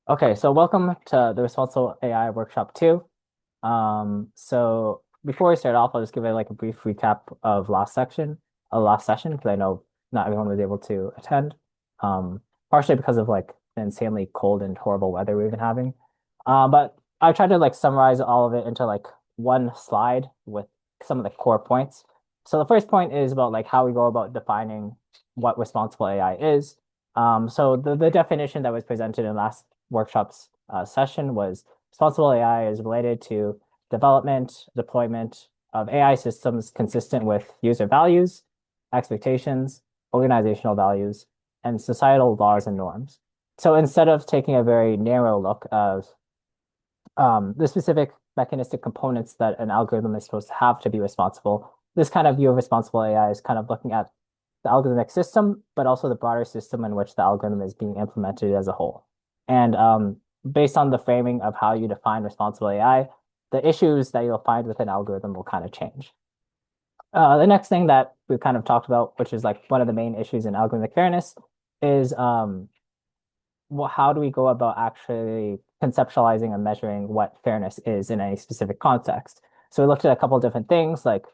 Okay, so welcome to the Responsible AI Workshop 2. So before we start off, I'll just give it like a brief recap of last session, because I know not everyone was able to attend, partially because of like the insanely cold and horrible weather we've been having. But I tried to like summarize all of it into like one slide with some of the core points. So the first point is about like how we go about defining what responsible AI is. So the definition that was presented in last workshop's session was responsible AI is related to development, deployment of AI systems consistent with user values, expectations, organizational values, and societal laws and norms. So instead of taking a very narrow look of the specific mechanistic components that an algorithm is supposed to have to be responsible, this kind of view of responsible AI is kind of looking at the algorithmic system, but also the broader system in which the algorithm is being implemented as a whole. And based on the framing of how you define responsible AI, the issues that you'll find with an algorithm will kind of change. The next thing that we've kind of talked about, which is like one of the main issues in algorithmic fairness, is well, how do we go about actually conceptualizing and measuring what fairness is in any specific context? So we looked at a couple of different things, like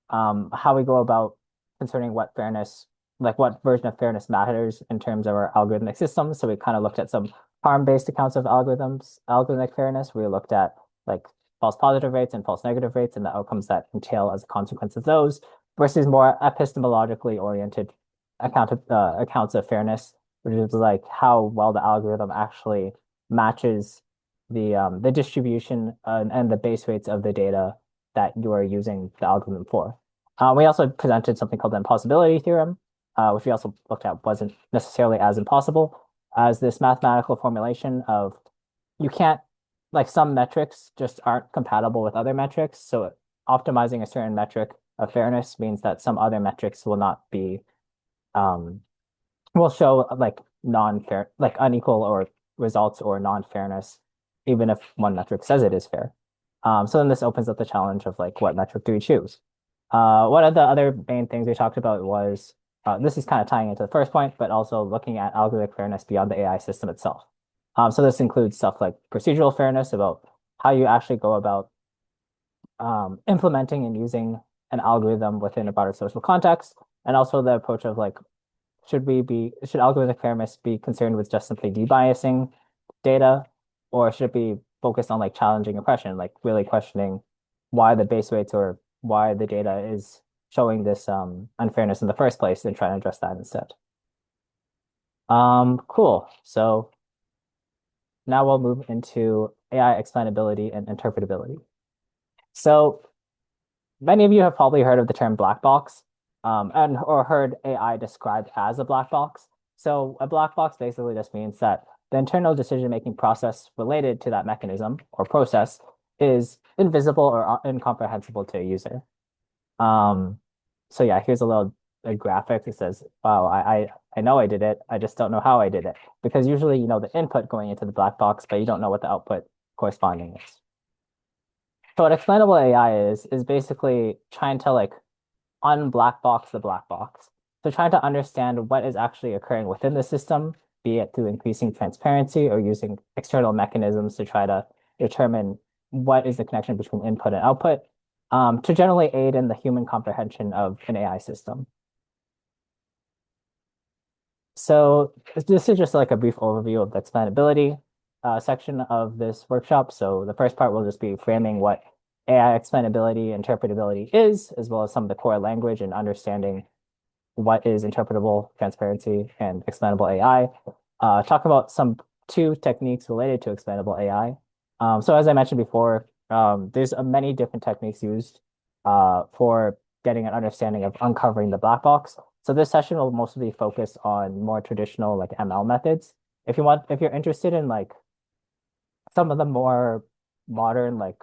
how we go about concerning what fairness, like what version of fairness matters in terms of our algorithmic systems. So we kind of looked at some harm-based accounts of algorithmic fairness. We looked at like false positive rates and false negative rates and the outcomes that entail as a consequence of those versus more epistemologically oriented accounts of fairness, which is like how well the algorithm actually matches the distribution and the base rates of the data that you are using the algorithm for. We also presented something called the impossibility theorem, which we also looked at wasn't necessarily as impossible as this mathematical formulation of you can't, like some metrics just aren't compatible with other metrics. So optimizing a certain metric of fairness means that some other metrics will not be um, will show like non-fair, like unequal or results or non-fairness, even if one metric says it is fair. So then this opens up the challenge of like what metric do we choose? One of the other main things we talked about was this is kind of tying into the first point, but also looking at algorithmic fairness beyond the AI system itself. So this includes stuff like procedural fairness about how you actually go about implementing and using an algorithm within a broader social context, and also the approach of like should algorithmic fairness be concerned with just simply debiasing data, or should it be focused on like challenging oppression, like really questioning why the base weights or why the data is showing this unfairness in the first place and trying to address that instead. Cool. So now we'll move into AI explainability and interpretability. So many of you have probably heard of the term black box, and or heard AI described as a black box. So a black box basically just means that the internal decision-making process related to that mechanism or process is invisible or incomprehensible to a user. Um, so yeah, here's a graphic that says, wow, I know I did it. I just don't know how I did it. Because usually you know the input going into the black box, but you don't know what the output corresponding is. So what explainable AI is basically trying to like unblack box the black box. So trying to understand what is actually occurring within the system, be it through increasing transparency or using external mechanisms to try to determine what is the connection between input and output, to generally aid in the human comprehension of an AI system. So this is just like a brief overview of the explainability section of this workshop. So the first part will just be framing what AI explainability, interpretability is, as well as some of the core language and understanding what is interpretable transparency and explainable AI. Talk about some two techniques related to explainable AI. So as I mentioned before, there's many different techniques used for getting an understanding of uncovering the black box. So this session will mostly focus on more traditional like ML methods. If you're interested in like some of the more modern like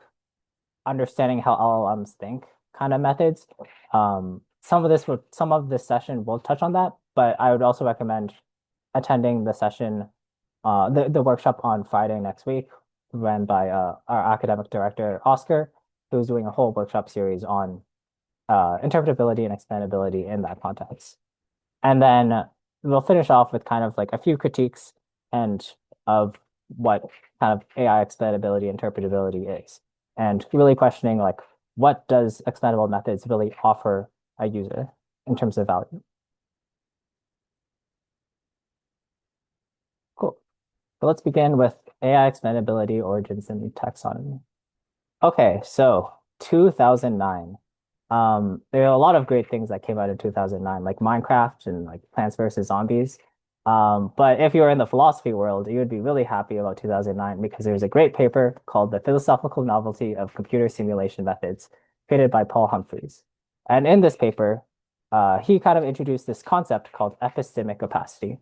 understanding how LLMs think kind of methods, some of this session will touch on that, but I would also recommend attending the session, the workshop on Friday next week, run by our academic director, Oscar, who's doing a whole workshop series on interpretability and expandability in that context. And then we'll finish off with kind of like a few critiques and of what kind of AI explainability, interpretability is, and really questioning like what does expandable methods really offer a user in terms of value. Cool. So let's begin with AI expandability, origins, and taxonomy. Okay, so 2009. There are a lot of great things that came out in 2009, like Minecraft and like Plants vs. Zombies. But if you were in the philosophy world, you would be really happy about 2009 because there's a great paper called The Philosophical Novelty of Computer Simulation Methods, created by Paul Humphreys. And in this paper, he kind of introduced this concept called epistemic opacity.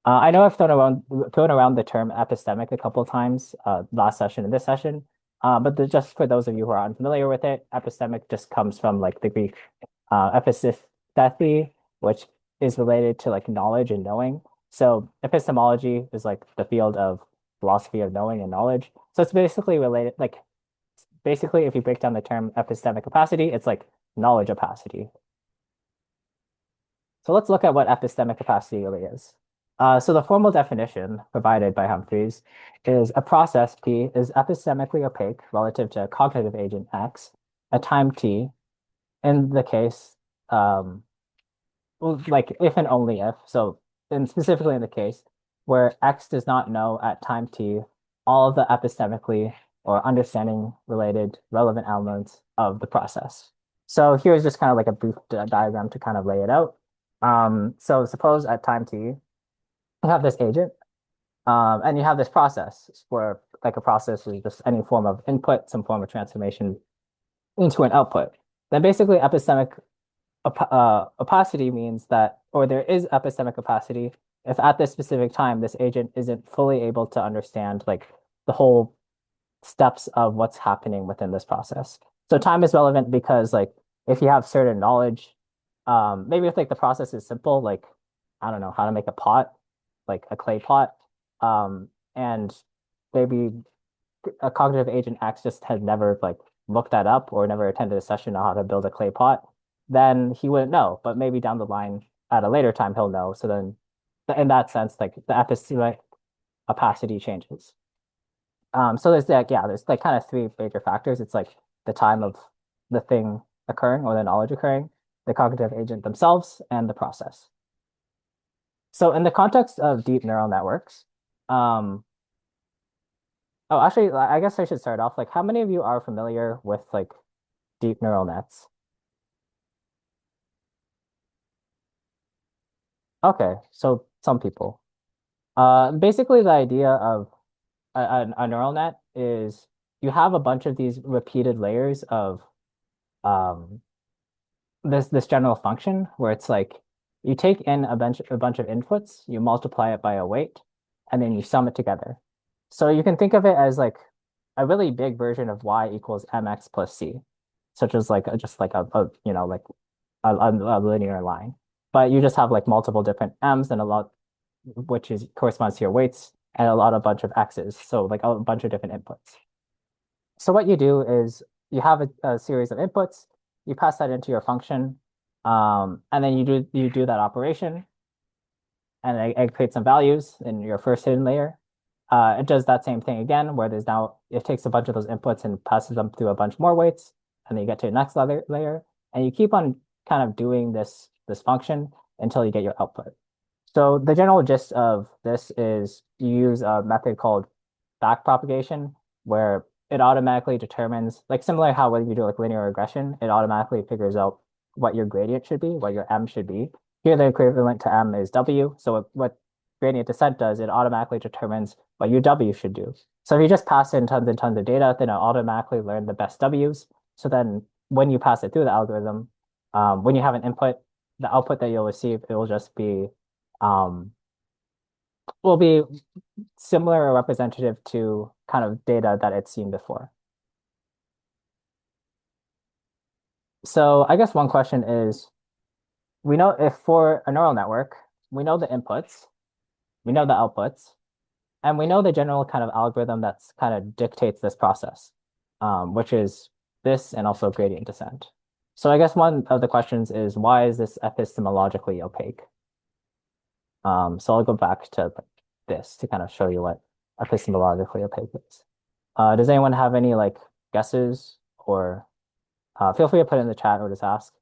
I know I've thrown around the term epistemic a couple of times last session and this session. But just for those of you who are unfamiliar with it, epistemic just comes from like the Greek episthethi, which is related to like knowledge and knowing. So epistemology is like the field of philosophy of knowing and knowledge. So it's basically related, like basically if you break down the term epistemic opacity, it's like knowledge opacity. So let's look at what epistemic opacity really is. So the formal definition provided by Humphreys is a process P is epistemically opaque relative to a cognitive agent X at time T, in the case, like if and only if, so and specifically in the case where X does not know at time T all of the epistemically or understanding related relevant elements of the process. So here's just kind of like a brief diagram to kind of lay it out. So suppose at time T, you have this agent, and you have this process where like a process is just any form of input, some form of transformation into an output. Then basically epistemic opacity means that, or there is epistemic opacity if at this specific time this agent isn't fully able to understand like the whole steps of what's happening within this process. So time is relevant because like if you have certain knowledge, maybe if like the process is simple, like I don't know how to make a pot, like a clay pot, and maybe a cognitive agent X just had never like looked that up or never attended a session on how to build a clay pot, then he wouldn't know. But maybe down the line at a later time he'll know. So then in that sense, like the epistemic opacity changes. So there's like, yeah, there's like kind of three major factors. It's like the time of the thing occurring or the knowledge occurring, the cognitive agent themselves, and the process. So in the context of deep neural networks, um, oh, actually, I guess I should start off. Like, how many of you are familiar with like deep neural nets? Okay, so some people. Basically, the idea of a neural net is you have a bunch of these repeated layers of um, this general function where it's like you take in a bunch of inputs, you multiply it by a weight, and then you sum it together. So you can think of it as like a really big version of y equals mx plus c, such as like just like like a linear line. But you just have like multiple different m's and a lot, which is corresponds to your weights, and a bunch of x's. So like a bunch of different inputs. So what you do is you have a series of inputs, you pass that into your function, and then you do that operation, and it creates some values in your first hidden layer. It does that same thing again, where there's now it takes a bunch of those inputs and passes them through a bunch more weights, and then you get to the next layer, and you keep on kind of doing this function until you get your output. So the general gist of this is you use a method called backpropagation, where it automatically determines, like similar how when you do like linear regression, it automatically figures out what your gradient should be, what your m should be. Here, the equivalent to m is w. So what gradient descent does, it automatically determines what your w should do. So if you just pass in tons and tons of data, then it'll automatically learn the best w's. So then when you pass it through the algorithm, when you have an input, the output that you'll receive, it will just be um, will be similar or representative to kind of data that it's seen before. So I guess one question is, we know if for a neural network, we know the inputs, we know the outputs, and we know the general kind of algorithm that's kind of dictates this process, which is this and also gradient descent. So I guess one of the questions is, why is this epistemologically opaque? So I'll go back to this to kind of show you what epistemologically opaque is. Does anyone have any like guesses or feel free to put it in the chat or just ask.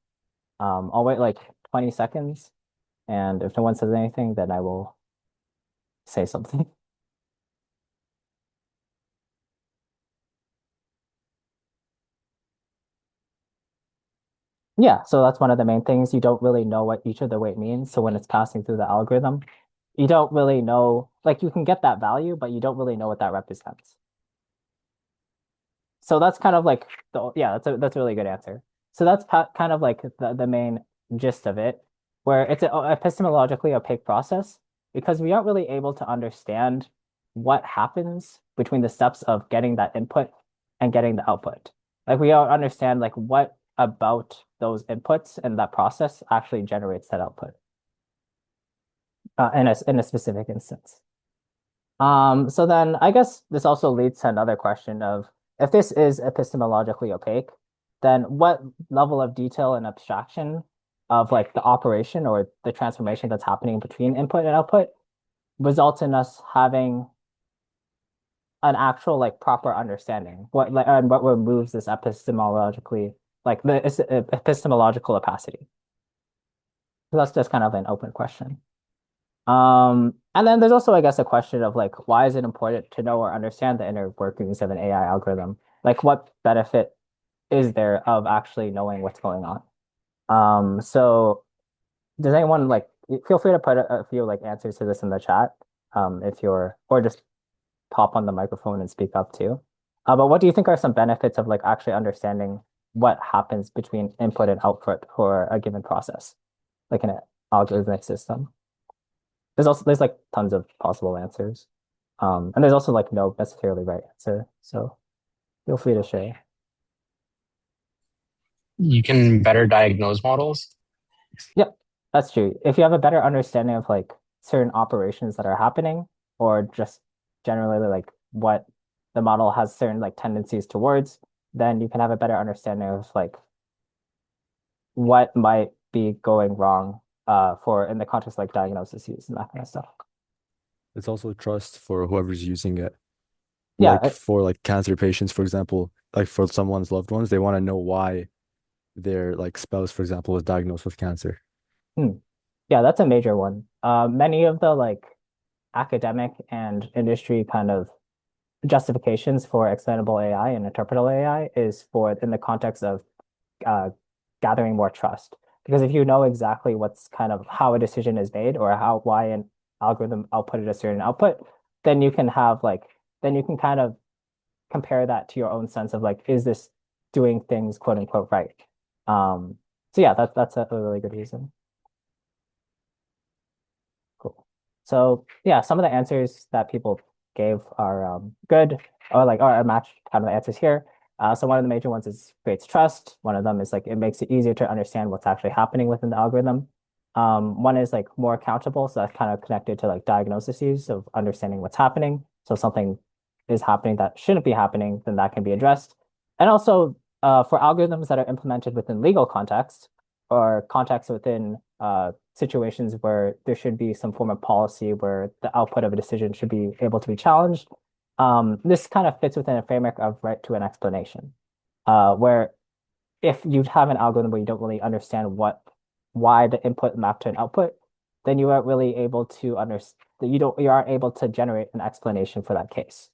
I'll wait like 20 seconds, and if no one says anything, then I will say something. Yeah, so that's one of the main things. You don't really know what each of the weight means. So when it's passing through the algorithm, you don't really know, like you can get that value, but you don't really know what that represents. So that's kind of like yeah, that's a really good answer. So that's kind of like the main gist of it, where it's an epistemologically opaque process because we aren't really able to understand what happens between the steps of getting that input and getting the output. Like we don't understand like what about those inputs and that process actually generates that output in a specific instance. So then I guess this also leads to another question of if this is epistemologically opaque, then what level of detail and abstraction of like the operation or the transformation that's happening between input and output results in us having an actual like proper understanding what like and what removes this epistemologically like the epistemological opacity. So that's just kind of an open question. And then there's also, I guess, a question of like, why is it important to know or understand the inner workings of an AI algorithm? Like, what benefit is there of actually knowing what's going on? So does anyone like feel free to put a few like answers to this in the chat, if you're, or just pop on the microphone and speak up too. But what do you think are some benefits of like actually understanding what happens between input and output for a given process, like in an algorithmic system? There's like tons of possible answers. And there's also like no necessarily right answer. So feel free to share. You can better diagnose models. Yep, that's true. If you have a better understanding of like certain operations that are happening, or just generally like what the model has certain like tendencies towards, then you can have a better understanding of like what might be going wrong for in the context like diagnoses and that kind of stuff. It's also trust for whoever's using it. Yeah, Like for like cancer patients, for example, like for someone's loved ones, they want to know why their like spouse, for example, was diagnosed with cancer. hmm. Yeah, that's a major one. Many of the like academic and industry kind of justifications for explainable AI and interpretable AI is for in the context of uh, gathering more trust. Because if you know exactly what's kind of how a decision is made or how why an algorithm outputted a certain output, then you can have like then you can kind of compare that to your own sense of like, is this doing things quote unquote right? So yeah, that's a really good reason. Cool. So yeah, some of the answers that people gave are good or like are match kind of the answers here. So one of the major ones is creates trust. One of them is like it makes it easier to understand what's actually happening within the algorithm. One is like more accountable, so that's kind of connected to like diagnoses of understanding what's happening. So if something is happening that shouldn't be happening, then that can be addressed. And also for algorithms that are implemented within legal context or context within situations where there should be some form of policy where the output of a decision should be able to be challenged. This kind of fits within a framework of right to an explanation, where if you have an algorithm where you don't really understand why the input mapped to an output, then you aren't really able to understand. You aren't able to generate an explanation for that case.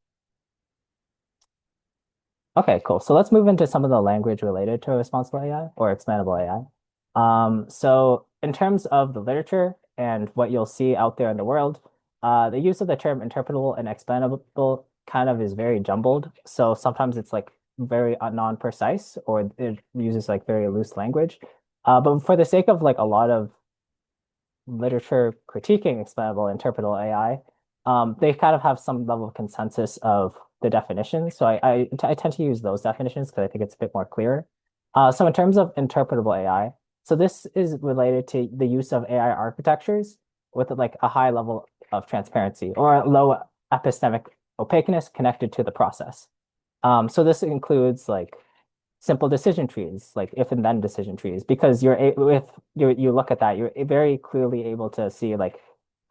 Okay, cool. So let's move into some of the language related to responsible AI or expandable AI. So in terms of the literature and what you'll see out there in the world, the use of the term interpretable and expandable kind of is very jumbled. So sometimes it's like very non-precise or it uses like very loose language. But for the sake of like a lot of literature critiquing expandable interpretable AI, they kind of have some level of consensus of the definitions. So I tend to use those definitions because I think it's a bit more clear. So in terms of interpretable AI, so this is related to the use of AI architectures with like a high level of transparency or low epistemic opaqueness connected to the process. So this includes like simple decision trees, like if and then decision trees, because if you look at that, you're very clearly able to see like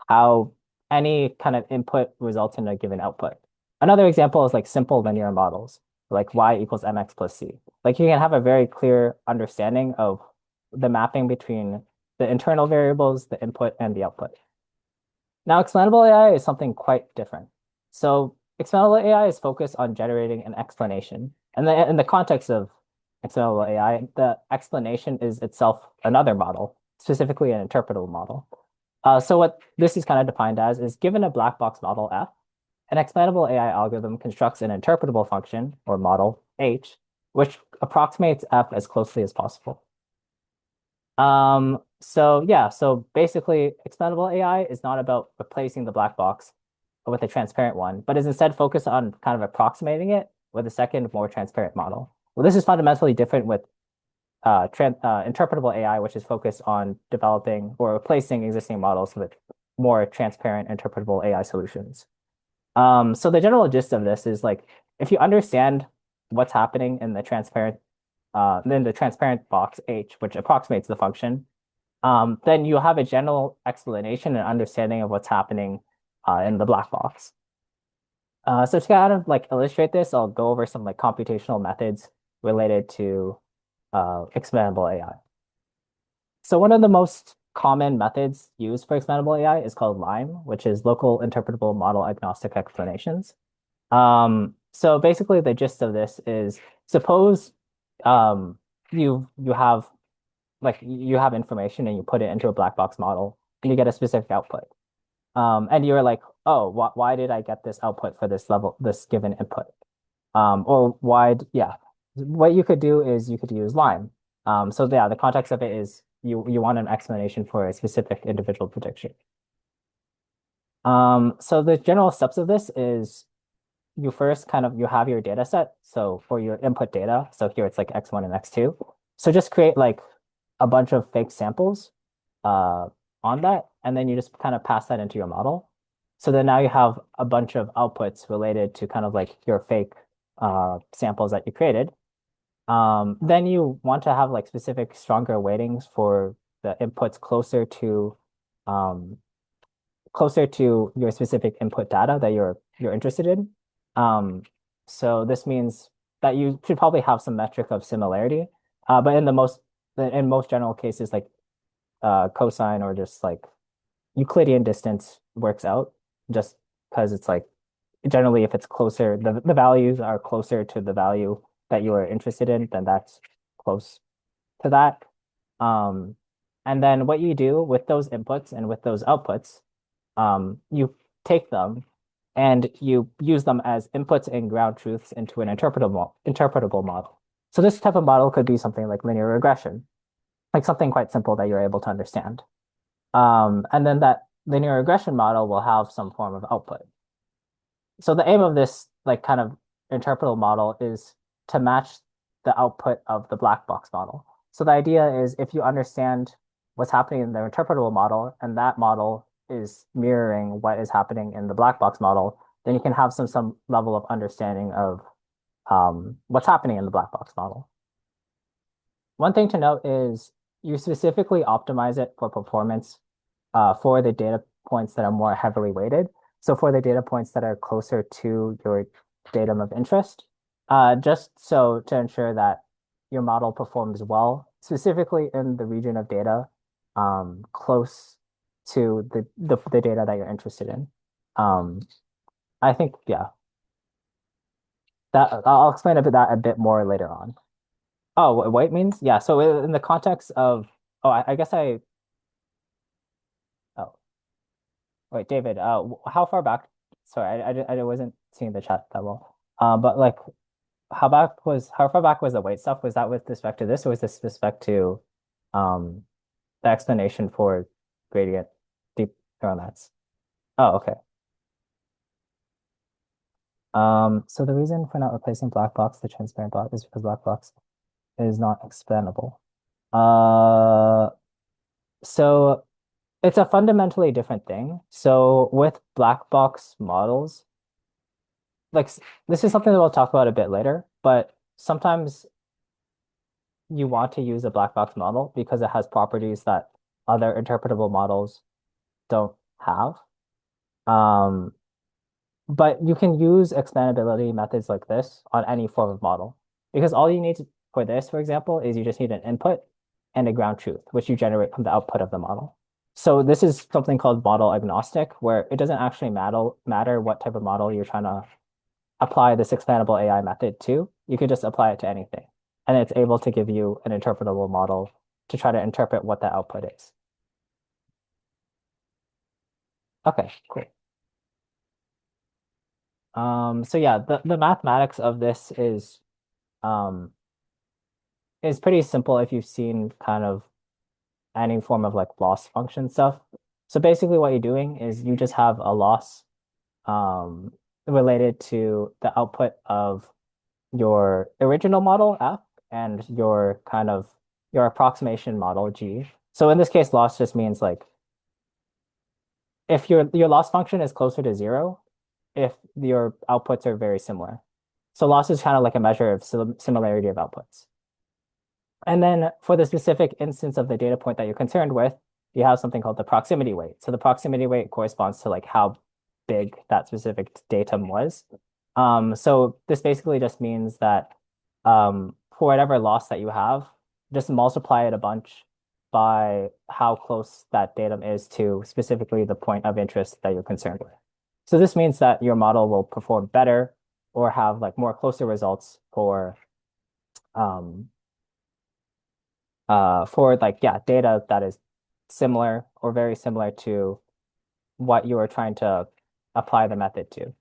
how any kind of input results in a given output. Another example is like simple linear models, like y equals mx plus c. Like you can have a very clear understanding of the mapping between the internal variables, the input, and the output. Now, explainable AI is something quite different. So, explainable AI is focused on generating an explanation. And in the context of explainable AI, the explanation is itself another model, specifically an interpretable model. So, what this is kind of defined as is given a black box model F, an explainable AI algorithm constructs an interpretable function or model H, which approximates F as closely as possible. So yeah, so basically expandable AI is not about replacing the black box with a transparent one, but is instead focused on kind of approximating it with a second, more transparent model. Well, this is fundamentally different with interpretable AI, which is focused on developing or replacing existing models with more transparent interpretable AI solutions. So the general gist of this is like if you understand what's happening in the transparent box H, which approximates the function, then you have a general explanation and understanding of what's happening in the black box. So to kind of like illustrate this, I'll go over some like computational methods related to expandable AI. So one of the most common methods used for expandable AI is called LIME, which is local interpretable model agnostic explanations. So basically the gist of this is suppose um, you have you have information and you put it into a black box model and you get a specific output. And you're like, oh, why did I get this output for this level, this given input? Or yeah. What you could do is you could use Lime. So yeah, the context of it is you want an explanation for a specific individual prediction. So the general steps of this is you first kind of you have your data set. So for your input data, so here it's like X1 and X2. So just create like a bunch of fake samples uh, on that, and then you just kind of pass that into your model. So then now you have a bunch of outputs related to kind of like your fake samples that you created. Then you want to have like specific stronger weightings for the inputs um, closer to your specific input data that you're interested in. Um, so this means that you should probably have some metric of similarity. But in most general cases, like cosine or just like Euclidean distance works out just because it's like generally if it's closer, the values are closer to the value that you are interested in, then that's close to that. Um, and then what you do with those inputs and with those outputs, you take them and you use them as inputs and ground truths into an interpretable model. So this type of model could be something like linear regression, like something quite simple that you're able to understand. And then that linear regression model will have some form of output. So the aim of this like kind of interpretable model is to match the output of the black box model. So the idea is if you understand what's happening in the interpretable model and that model is mirroring what is happening in the black box model, then you can have some level of understanding of what's happening in the black box model. One thing to note is you specifically optimize it for performance for the data points that are more heavily weighted. So for the data points that are closer to your datum of interest, just so to ensure that your model performs well, specifically in the region of data close to the data that you're interested in. Um, I think, yeah, that I'll explain that a bit more later on. Oh, what white means? Yeah. So in the context of, oh, I guess oh, wait, David, how far back? Sorry, I wasn't seeing the chat that well. But like, how far back was the weight stuff? Was that with respect to this, or was this with respect to, um, the explanation for gradient deep neural nets? Oh, okay. So the reason for not replacing black box, the transparent box, is because black box is not expandable. Uh, so it's a fundamentally different thing. So with black box models, like this is something that we'll talk about a bit later, but sometimes you want to use a black box model because it has properties that other interpretable models don't have. Um, But you can use expandability methods like this on any form of model because all you need for this, for example, is you just need an input and a ground truth, which you generate from the output of the model. So this is something called model agnostic, where it doesn't actually matter what type of model you're trying to apply this expandable AI method to. You could just apply it to anything, and it's able to give you an interpretable model to try to interpret what the output is. Okay, cool. So yeah, the mathematics of this um is pretty simple if you've seen kind of any form of like loss function stuff. So basically what you're doing is you just have a loss um related to the output of your original model F and your kind of your approximation model G. So in this case, loss just means like if your loss function is closer to zero, if your outputs are very similar. So loss is kind of like a measure of similarity of outputs. And then for the specific instance of the data point that you're concerned with, you have something called the proximity weight. So the proximity weight corresponds to like how big that specific datum was. So this basically just means that for whatever loss that you have, just multiply it a bunch by how close that datum is to specifically the point of interest that you're concerned with. So this means that your model will perform better or have like more closer results um, for like yeah data that is similar or very similar to what you are trying to apply the method to.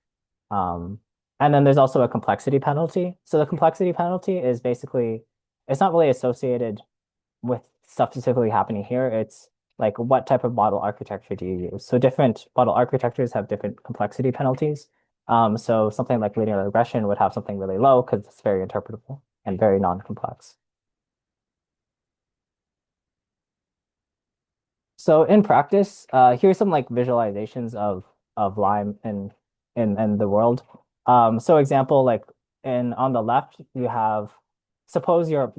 Um, and then there's also a complexity penalty. So the complexity penalty is basically it's not really associated with stuff specifically happening here. It's like what type of model architecture do you use? So different model architectures have different complexity penalties. So something like linear regression would have something really low because it's very interpretable and very non-complex. So in practice, here's some like visualizations of Lime in the world. So example, like in on the left, you have suppose your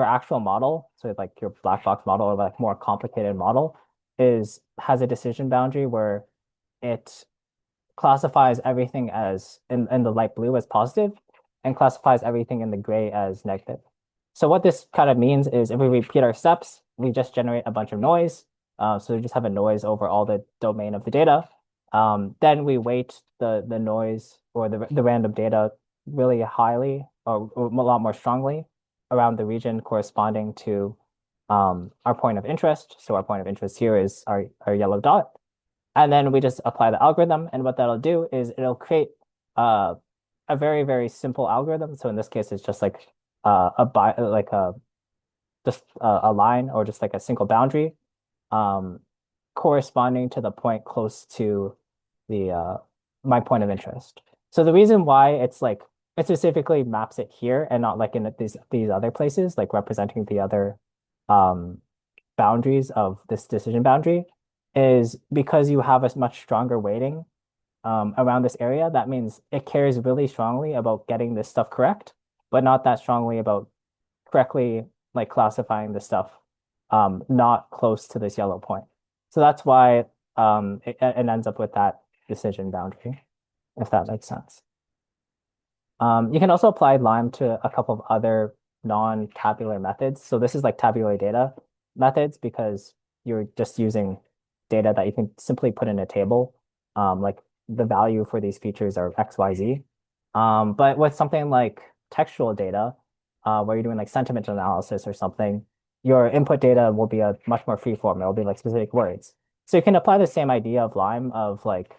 actual model, so like your black box model or like more complicated model is has a decision boundary where it classifies everything as in the light blue as positive and classifies everything in the gray as negative. So what this kind of means is if we repeat our steps, we just generate a bunch of noise. So we just have a noise over all the domain of the data. Then we weight the noise or the random data really highly or a lot more strongly around the region corresponding to our point of interest. So our point of interest here is our yellow dot. And then we just apply the algorithm. And what that'll do is it'll create uh, a very, very simple algorithm. So in this case, it's just like like a line or just like a single boundary um, corresponding to the point close to the my point of interest. So the reason why it's like it specifically maps it here and not like in these other places, like representing the other um, boundaries of this decision boundary, is because you have a much stronger weighting around this area. That means it cares really strongly about getting this stuff correct, but not that strongly about correctly like classifying the stuff not close to this yellow point. So that's why it ends up with that decision boundary, if that makes sense. You can also apply Lime to a couple of other non-tabular methods. So this is like tabular data methods because you're just using data that you can simply put in a table. Like the value for these features are X, Y, Z. But with something like textual data, where you're doing like sentiment analysis or something, your input data will be a much more free form. It'll be like specific words. So you can apply the same idea of Lime of like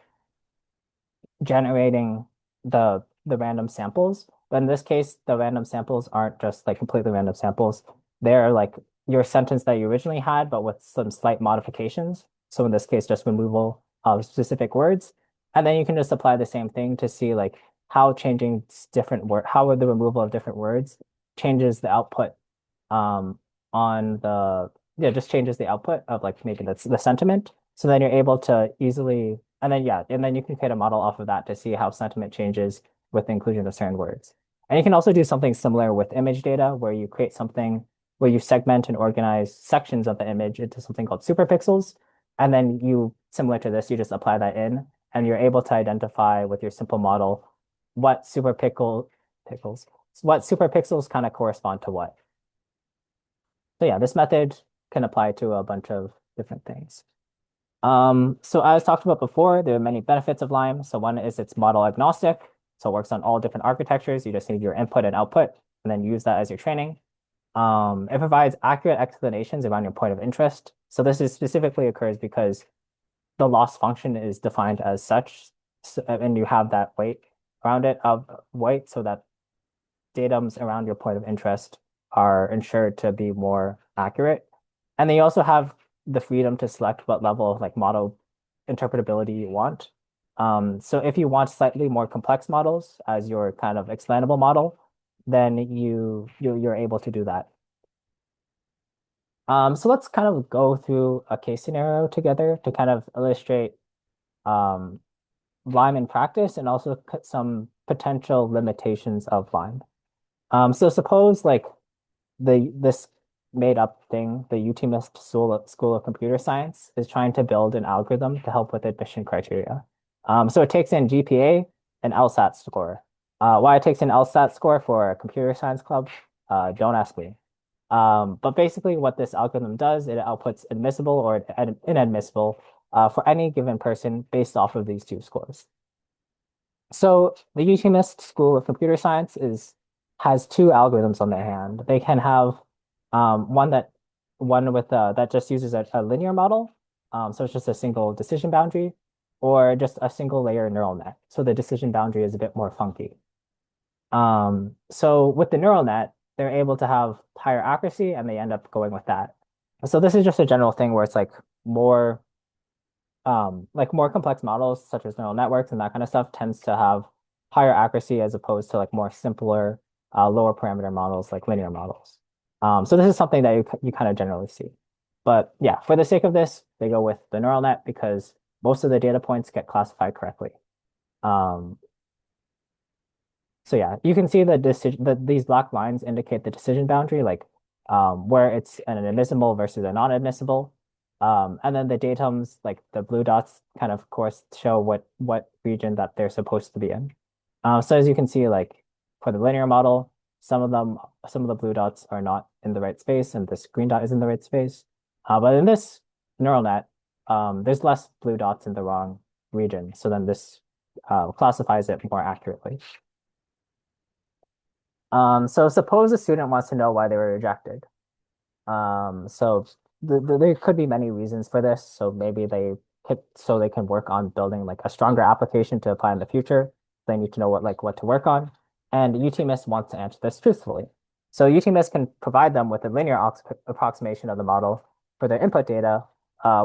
generating the random samples. But in this case, the random samples aren't just like completely random samples. They're like your sentence that you originally had, but with some slight modifications. So in this case, just removal of specific words. And then you can just apply the same thing to see like how changing different word, how the removal of different words changes the output um, on the, yeah, just changes the output of like maybe that's the sentiment. So then you're able to easily, and then yeah, and then you can create a model off of that to see how sentiment changes with the inclusion of certain words. And you can also do something similar with image data where you create something where you segment and organize sections of the image into something called superpixels. And then you, similar to this, you just apply that in and you're able to identify with your simple model what pickles, what superpixels kind of correspond to what. So yeah, this method can apply to a bunch of different things. So as talked about before, there are many benefits of Lime. So one is it's model agnostic. So it works on all different architectures. You just need your input and output and then use that as your training. It provides accurate explanations around your point of interest. So this is specifically occurs because the loss function is defined as such, and you have that weight around it of weight so that datums around your point of interest are ensured to be more accurate. And then you also have the freedom to select what level of like model interpretability you want. So if you want slightly more complex models as your kind of explainable model, then you're able to do that. So let's kind of go through a case scenario together to kind of illustrate um, Lime in practice and also some potential limitations of Lime. So suppose like this made up thing, the UTMIST School of Computer Science is trying to build an algorithm to help with admission criteria. So it takes in GPA and LSAT score. Why it takes in LSAT score for a computer science club, don't ask me. But basically what this algorithm does, it outputs admissible or inadmissible for any given person based off of these two scores. So the UTMIST School of Computer Science has two algorithms on their hand. They can have one with that just uses a linear model, so it's just a single decision boundary, or just a single layer neural net. So the decision boundary is a bit more funky. So with the neural net, they're able to have higher accuracy, and they end up going with that. So this is just a general thing where it's like more complex models such as neural networks and that kind of stuff tends to have higher accuracy as opposed to like more simpler, lower parameter models like linear models. So this is something that you kind of generally see. But yeah, for the sake of this, they go with the neural net because most of the data points get classified correctly. Um, so yeah, you can see the decision that these black lines indicate the decision boundary, like where it's an admissible versus a non-admissible. And then the datums, like the blue dots, kind of course show what region that they're supposed to be in. So as you can see, like for the linear model, some of the blue dots are not in the right space, and this green dot is in the right space. But in this neural net, there's less blue dots in the wrong region. So then this classifies it more accurately. So suppose a student wants to know why they were rejected. So there could be many reasons for this. So maybe they can work on building like a stronger application to apply in the future. They need to know what to work on. And UTMIST wants to answer this truthfully. So UTMIST can provide them with a linear approximation of the model for their input data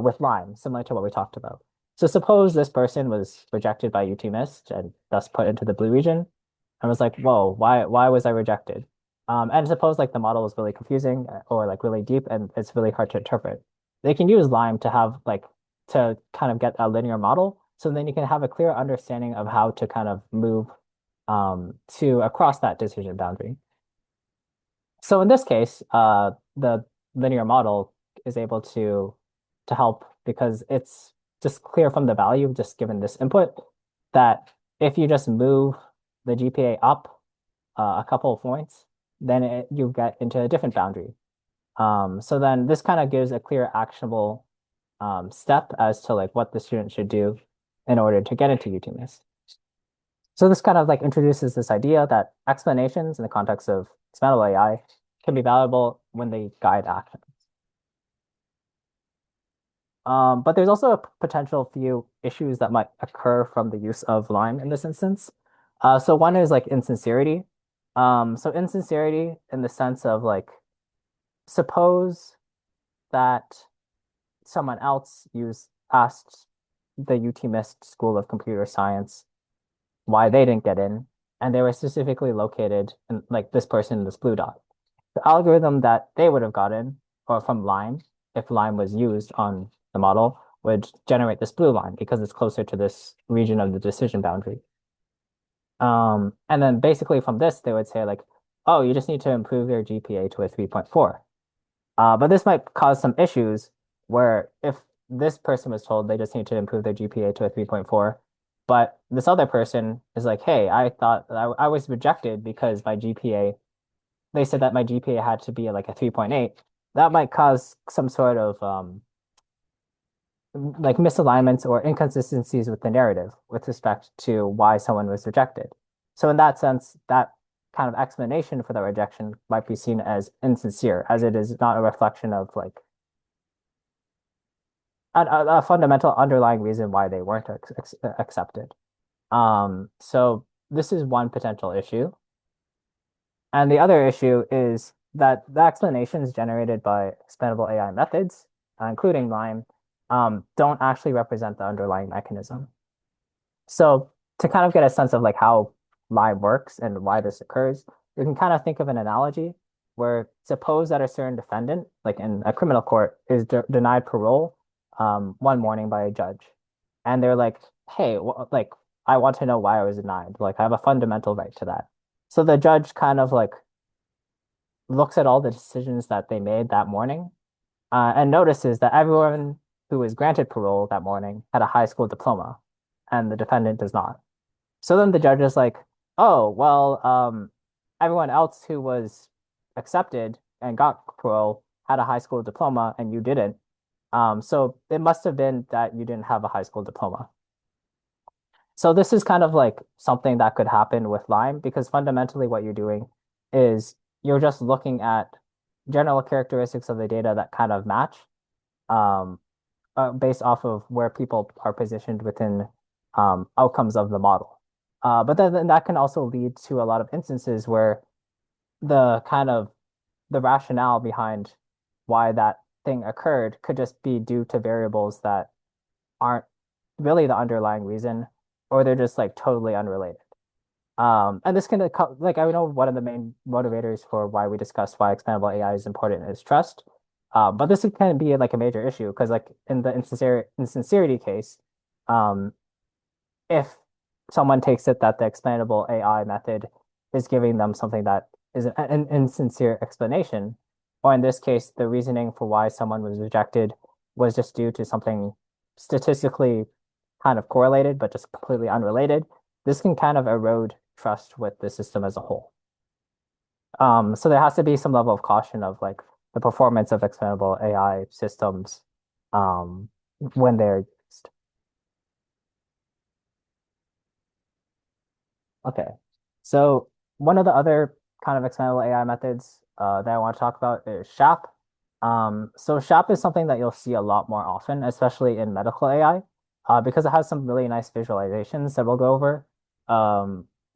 with Lime, similar to what we talked about. So suppose this person was rejected by UTMIST and thus put into the blue region and was like, whoa, why was I rejected? And suppose like the model is really confusing or like really deep and it's really hard to interpret. They can use Lime to have like to kind of get a linear model. So then you can have a clear understanding of how to kind of move to across that decision boundary. So in this case, the linear model is able to help because it's just clear from the value, just given this input, that if you just move the GPA up a couple of points, then you get into a different boundary. So then this kind of gives a clear actionable step as to like what the student should do in order to get into UTMIST. So this kind of like introduces this idea that explanations in the context of expandable AI can be valuable when they guide actions. But there's also a potential few issues that might occur from the use of Lime in this instance. So one is like insincerity. So insincerity in the sense of like, suppose that someone else asked the UTMIST School of Computer Science why they didn't get in, and they were specifically located in like this person in this blue dot. The algorithm that they would have gotten, or from Lime, if Lime was used on the model, would generate this blue line because it's closer to this region of the decision boundary. And then basically from this, they would say like, oh, you just need to improve your GPA to a 3.4. But this might cause some issues where if this person was told they just need to improve their GPA to a 3.4, But this other person is like, hey, I thought that I was rejected because my GPA, they said that my GPA had to be like a 3.8. That might cause some sort of like misalignments or inconsistencies with the narrative with respect to why someone was rejected. So in that sense, that kind of explanation for the rejection might be seen as insincere, as it is not a reflection of like a fundamental underlying reason why they weren't accepted. So this is one potential issue. And the other issue is that the explanations generated by expandable AI methods, including LIME, don't actually represent the underlying mechanism. So to kind of get a sense of like how LIME works and why this occurs, you can kind of think of an analogy where suppose that a certain defendant, like in a criminal court, is denied parole one morning by a judge. And they're like, hey, like, I want to know why I was denied. Like, I have a fundamental right to that. So the judge kind of like looks at all the decisions that they made that morning and notices that everyone who was granted parole that morning had a high school diploma and the defendant does not. So then the judge is like, oh, well, everyone else who was accepted and got parole had a high school diploma and you didn't. So it must have been that you didn't have a high school diploma. So this is kind of like something that could happen with Lime because fundamentally what you're doing is you're just looking at general characteristics of the data that kind of match um, based off of where people are positioned within outcomes of the model. But then that can also lead to a lot of instances where the kind of the rationale behind why that thing occurred could just be due to variables that aren't really the underlying reason, or they're just like totally unrelated. And this can like I know one of the main motivators for why we discussed why expandable AI is important is trust. But this can be like a major issue because like in the insincerity case, um, if someone takes it that the expandable AI method is giving them something that is an insincere explanation, or in this case, the reasoning for why someone was rejected was just due to something statistically kind of correlated, but just completely unrelated, this can kind of erode trust with the system as a whole. So there has to be some level of caution of like the performance of expandable AI systems when they're used. Okay. So one of the other kind of expandable AI methods that I want to talk about is SHAP. So SHAP is something that you'll see a lot more often, especially in medical AI, because it has some really nice visualizations that we'll go over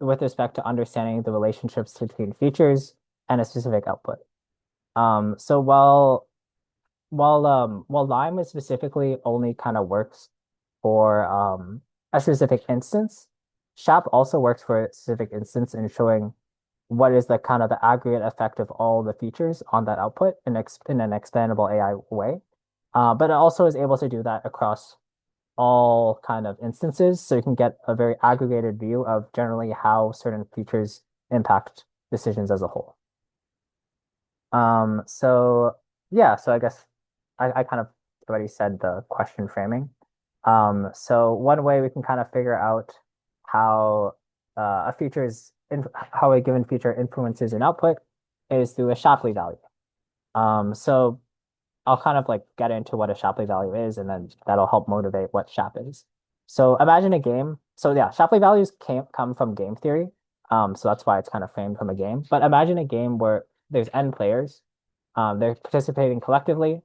with respect to understanding the relationships between features and a specific output. So while Lime is specifically only kind of works for a specific instance, SHAP also works for a specific instance in showing what is the kind of the aggregate effect of all the features on that output in an expandable AI way. But it also is able to do that across all kind of instances, so you can get a very aggregated view of generally how certain features impact decisions as a whole. So yeah, so I guess I kind of already said the question framing. So one way we can kind of figure out how a feature is how a given feature influences an output is through a Shapley value. So I'll kind of like get into what a Shapley value is, and then that'll help motivate what SHAP is. So imagine a game. So yeah, Shapley values come from game theory. So that's why it's kind of framed from a game. But imagine a game where there's n players. They're participating collectively,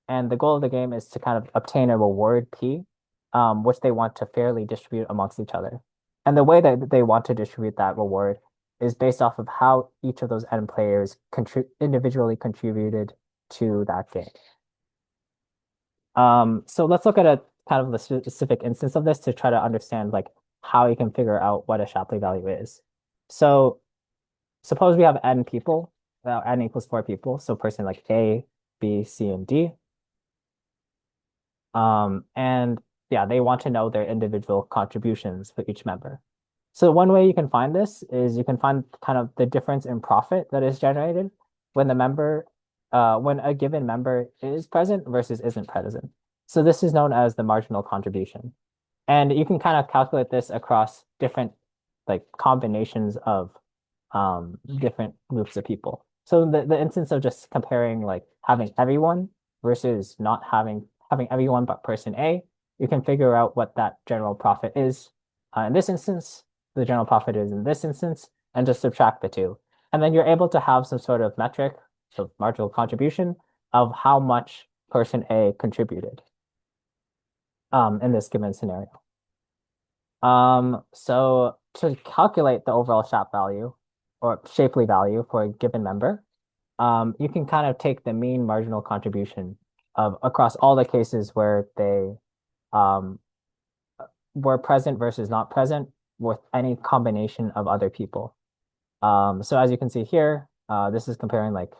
and the goal of the game is to kind of obtain a reward P, which they want to fairly distribute amongst each other. And the way that they want to distribute that reward is based off of how each of those n players individually contributed to that game. So let's look at a kind of the specific instance of this to try to understand like how you can figure out what a Shapley value is. So suppose we have n people, n equals 4 people, so person like A, B, C, and D. And yeah, they want to know their individual contributions for each member. So one way you can find this is you can find kind of the difference in profit that is generated when when a given member is present versus isn't present. So this is known as the marginal contribution. And you can kind of calculate this across different like combinations of different groups of people. So the instance of just comparing like having everyone versus not having everyone but person A, you can figure out what that general profit is in this instance, the general profit is in this instance, and just subtract the two. And then you're able to have some sort of metric, so marginal contribution, of how much person A contributed in this given scenario. So to calculate the overall SHAP value or Shapley value for a given member, you can kind of take the mean marginal contribution of across all the cases where they um, were present versus not present with any combination of other people. So as you can see here, this is comparing like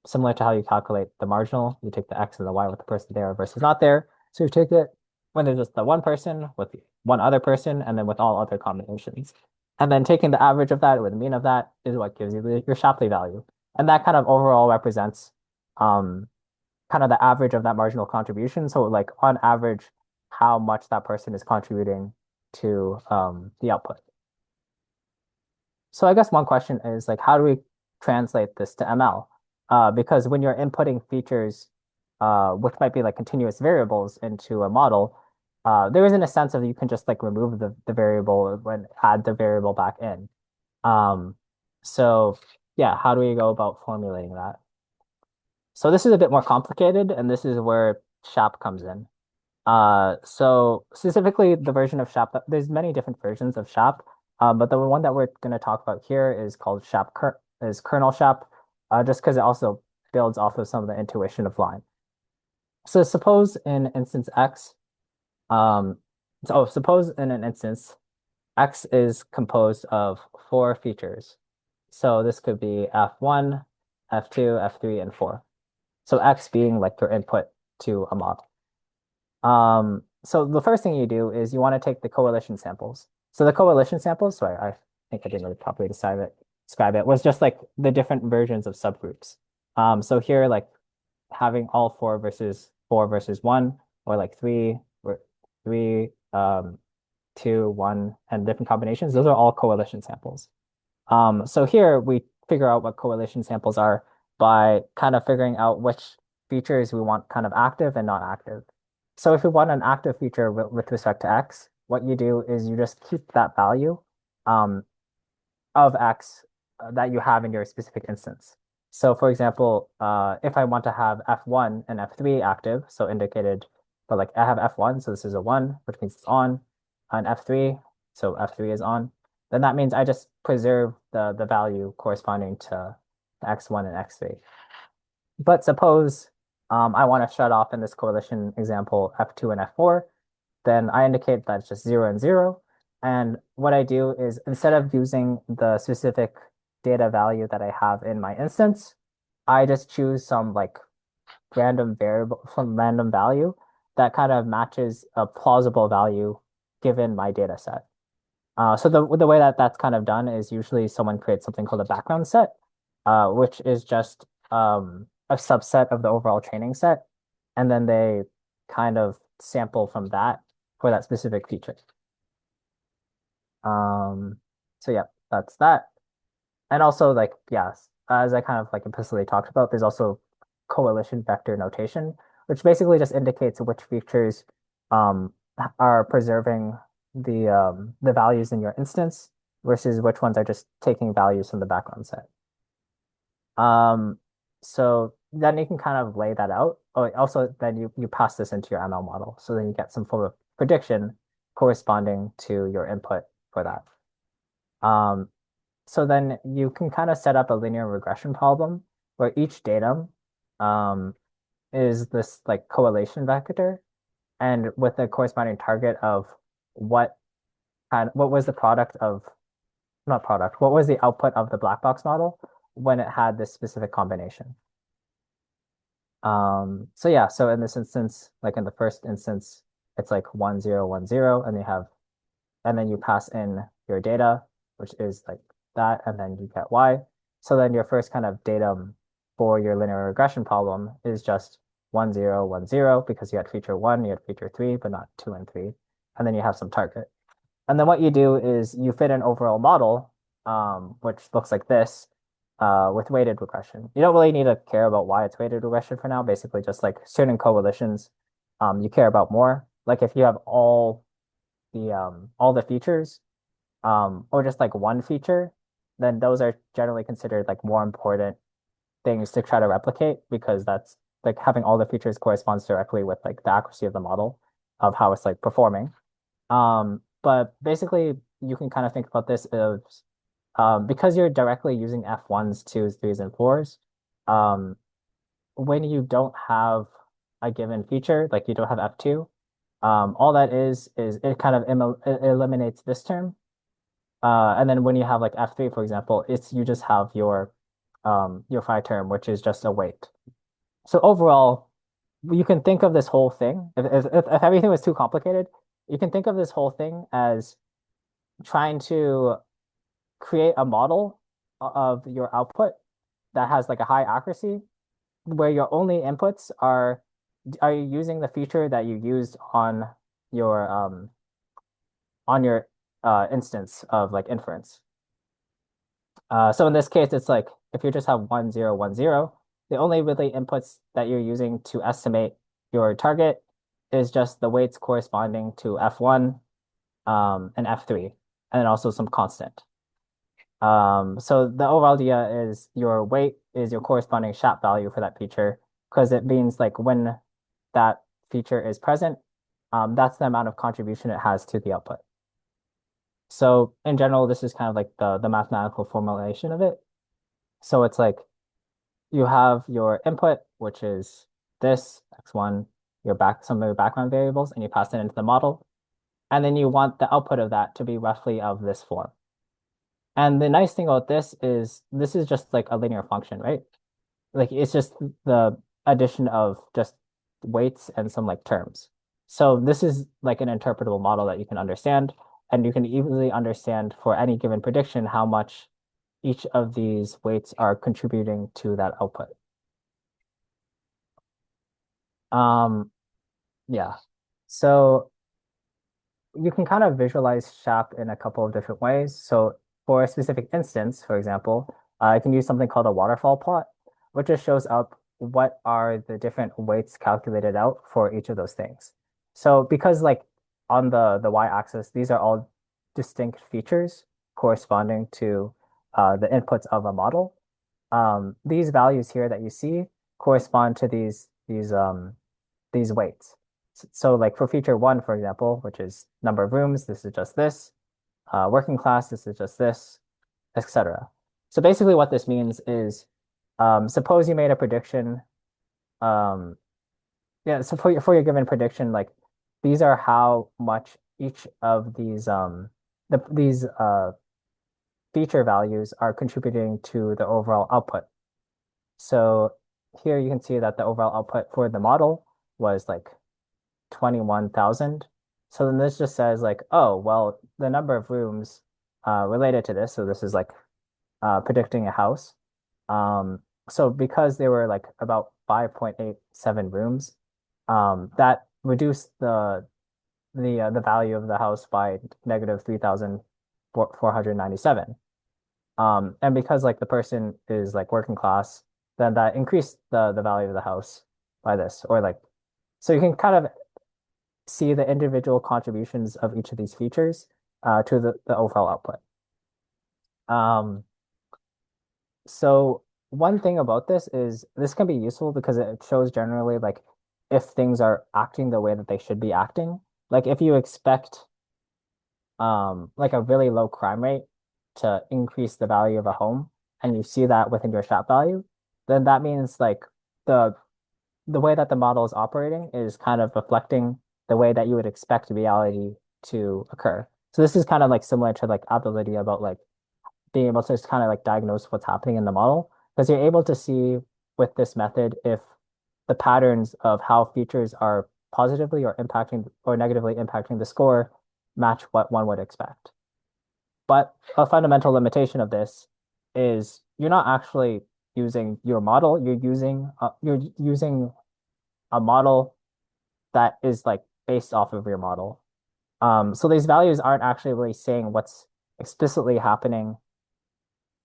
similar to how you calculate the marginal. You take the X and the Y with the person there versus not there. So you take it when there's just the one person with one other person and then with all other combinations. And then taking the average of that or the mean of that is what gives you your Shapley value. And that kind of overall represents um, kind of the average of that marginal contribution. So like on average, how much that person is contributing to the output. So I guess one question is like, how do we translate this to ML? Because when you're inputting features, which might be like continuous variables into a model, there isn't a sense of you can just like remove the variable and add the variable back in. Um, so yeah, how do we go about formulating that? So this is a bit more complicated, and this is where SHAP comes in. So specifically the version of SHAP, there's many different versions of SHAP, but the one that we're going to talk about here is called is kernel SHAP, just because it also builds off of some of the intuition of line. So suppose in instance X, um, suppose in an instance X is composed of four features. So this could be F1, F2, F3, and 4. So X being like your input to a model. So the first thing you do is you want to take the coalition samples. So the coalition samples, sorry, I think I didn't really properly describe it, was just like the different versions of subgroups. So here, like having all four versus one, or like three, 2, 1, and different combinations, those are all coalition samples. So here we figure out what coalition samples are by kind of figuring out which features we want kind of active and not active. So if we want an active feature with respect to X, what you do is you just keep that value um, of X that you have in your specific instance. So for example, if I want to have F1 and F3 active, so indicated, but like I have F1, so this is a 1, which means it's on, and F3, so F3 is on, then that means I just preserve the value corresponding to X1 and X3. But suppose I want to shut off in this coalition example F2 and F4, then I indicate that it's just 0 and 0. And what I do is instead of using the specific data value that I have in my instance, I just choose some like random variable, some random value that kind of matches a plausible value given my data set. So the way that that's kind of done is usually someone creates something called a background set, which is just a subset of the overall training set, and then they kind of sample from that for that specific feature. So yeah, that's that. And also like, yes, as I kind of like implicitly talked about, there's also coalition vector notation, which basically just indicates which features um, are preserving the values in your instance versus which ones are just taking values from the background set. Um, so then you can kind of lay that out. Oh, also then you pass this into your ML model. So then you get some form of prediction corresponding to your input for that. Um, so then you can kind of set up a linear regression problem where each datum um, is this like correlation vector and with a corresponding target of what what was the product of not product, what was the output of the black box model when it had this specific combination. So yeah, so in this instance, like in the first instance, it's like 1, 0, 1, 0, and then you pass in your data, which is like that, and then you get y. So then your first kind of datum for your linear regression problem is just 1, 0, 1, 0, because you had feature 1, you had feature 3, but not 2 and 3. and then you have some target. And then what you do is you fit an overall model, which looks like this, with weighted regression. You don't really need to care about why it's weighted regression for now. Basically, just like certain coalitions, you care about more. Like if you have all the features, or just like one feature, then those are generally considered like more important things to try to replicate because that's like having all the features corresponds directly with like the accuracy of the model of how it's like performing. But basically, you can kind of think about this as because you're directly using F1s, 2s, 3s, and 4s, um, when you don't have a given feature, like you don't have F2, all that is it kind of it eliminates this term. And then when you have like F3, for example, it's you just have your phi term, which is just a weight. So overall, you can think of this whole thing, if everything was too complicated, you can think of this whole thing as trying to create a model of your output that has like a high accuracy, where your only inputs are you using the feature that you used your on your instance of like inference. So in this case, it's like if you just have 1, 0, 1, 0, the only really inputs that you're using to estimate your target is just the weights corresponding to F1 and F3, and then also some constant. So the overall idea is your weight is your corresponding SHAP value for that feature, because it means like when that feature is present, that's the amount of contribution it has to the output. So in general, this is kind of like the mathematical formulation of it. So it's like you have your input, which is this x1, some of your background variables, and you pass it into the model. And then you want the output of that to be roughly of this form. And the nice thing about this is just like a linear function, right? Like it's just the addition of just weights and some like terms. So this is like an interpretable model that you can understand, and you can easily understand for any given prediction how much each of these weights are contributing to that output. Um, yeah. So you can kind of visualize SHAP in a couple of different ways. So for a specific instance, for example, I can use something called a waterfall plot, which just shows up what are the different weights calculated out for each of those things. So because like on the y-axis, these are all distinct features corresponding to the inputs of a model. These values here that you see correspond to these weights. So like for feature one, for example, which is number of rooms, this is just this. Working class, this is just this, etc. So basically what this means is, suppose you made a prediction. Um, yeah, so for your given prediction, like these are how much each of these feature values are contributing to the overall output. So here you can see that the overall output for the model was like 21,000. So then this just says like, oh, well, the number of rooms related to this. So this is like predicting a house. So because they were like about 5.87 rooms, that reduced the value of the house by negative 3,497. And because like the person is like working class, then that increased the value of the house by this, or like, so you can kind of see the individual contributions of each of these features to the overall output. So one thing about this is this can be useful because it shows generally like if things are acting the way that they should be acting. Like if you expect like a really low crime rate to increase the value of a home and you see that within your SHAP value, then that means like the the way that the model is operating is kind of reflecting the way that you would expect reality to occur. So this is kind of like similar to like ability about like being able to just kind of like diagnose what's happening in the model, because you're able to see with this method if the patterns of how features are positively or impacting or negatively impacting the score match what one would expect. But a fundamental limitation of this is you're not actually using your model, you're using a model that is like based off of your model. So these values aren't actually really saying what's explicitly happening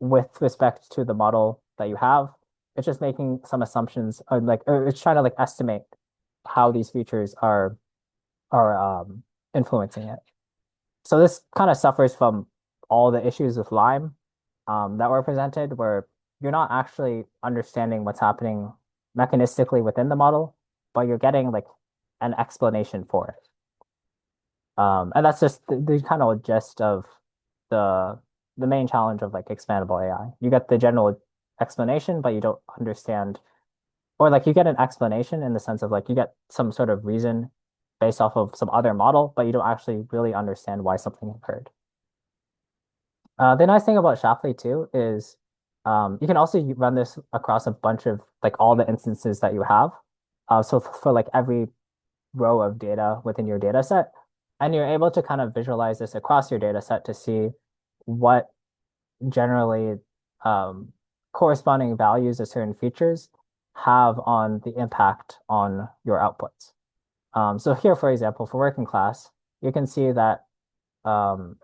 with respect to the model that you have. It's just making some assumptions, or it's trying to like estimate how these features are influencing it. So this kind of suffers from all the issues with Lime that were presented, where you're not actually understanding what's happening mechanistically within the model, but you're getting like an explanation for it. And that's just the kind of gist of the the main challenge of like expandable AI. You get the general explanation, but you don't understand, or like you get an explanation in the sense of like you get some sort of reason based off of some other model, but you don't actually really understand why something occurred. The nice thing about Shapley too is you can also run this across a bunch of like all the instances that you have. So for like every row of data within your data set, and you're able to kind of visualize this across your data set to see what generally um, corresponding values of certain features have on the impact on your outputs. So here, for example, for working class, you can see that um,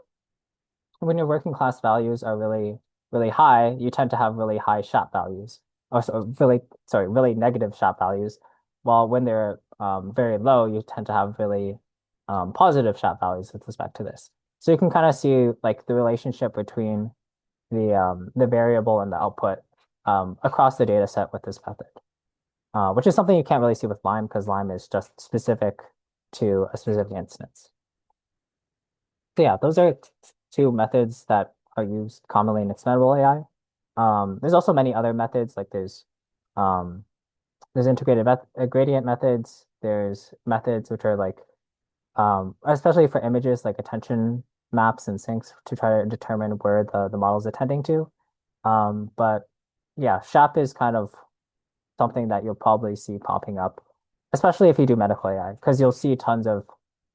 when your working class values are really, really high, you tend to have really high SHAP values, or so really, sorry, really negative SHAP values. While when they're very low, you tend to have really positive SHAP values with respect to this. So you can kind of see like the relationship between the variable and the output across the data set with this method, which is something you can't really see with Lime because Lime is just specific to a specific instance. So yeah, those are two methods that are used commonly in expandable AI. There's also many other methods, like there's integrated gradient methods. There's methods which are like especially for images like attention maps and sinks to try to determine where the model is attending to. But yeah, SHAP is kind of something that you'll probably see popping up, especially if you do medical AI, because you'll see tons of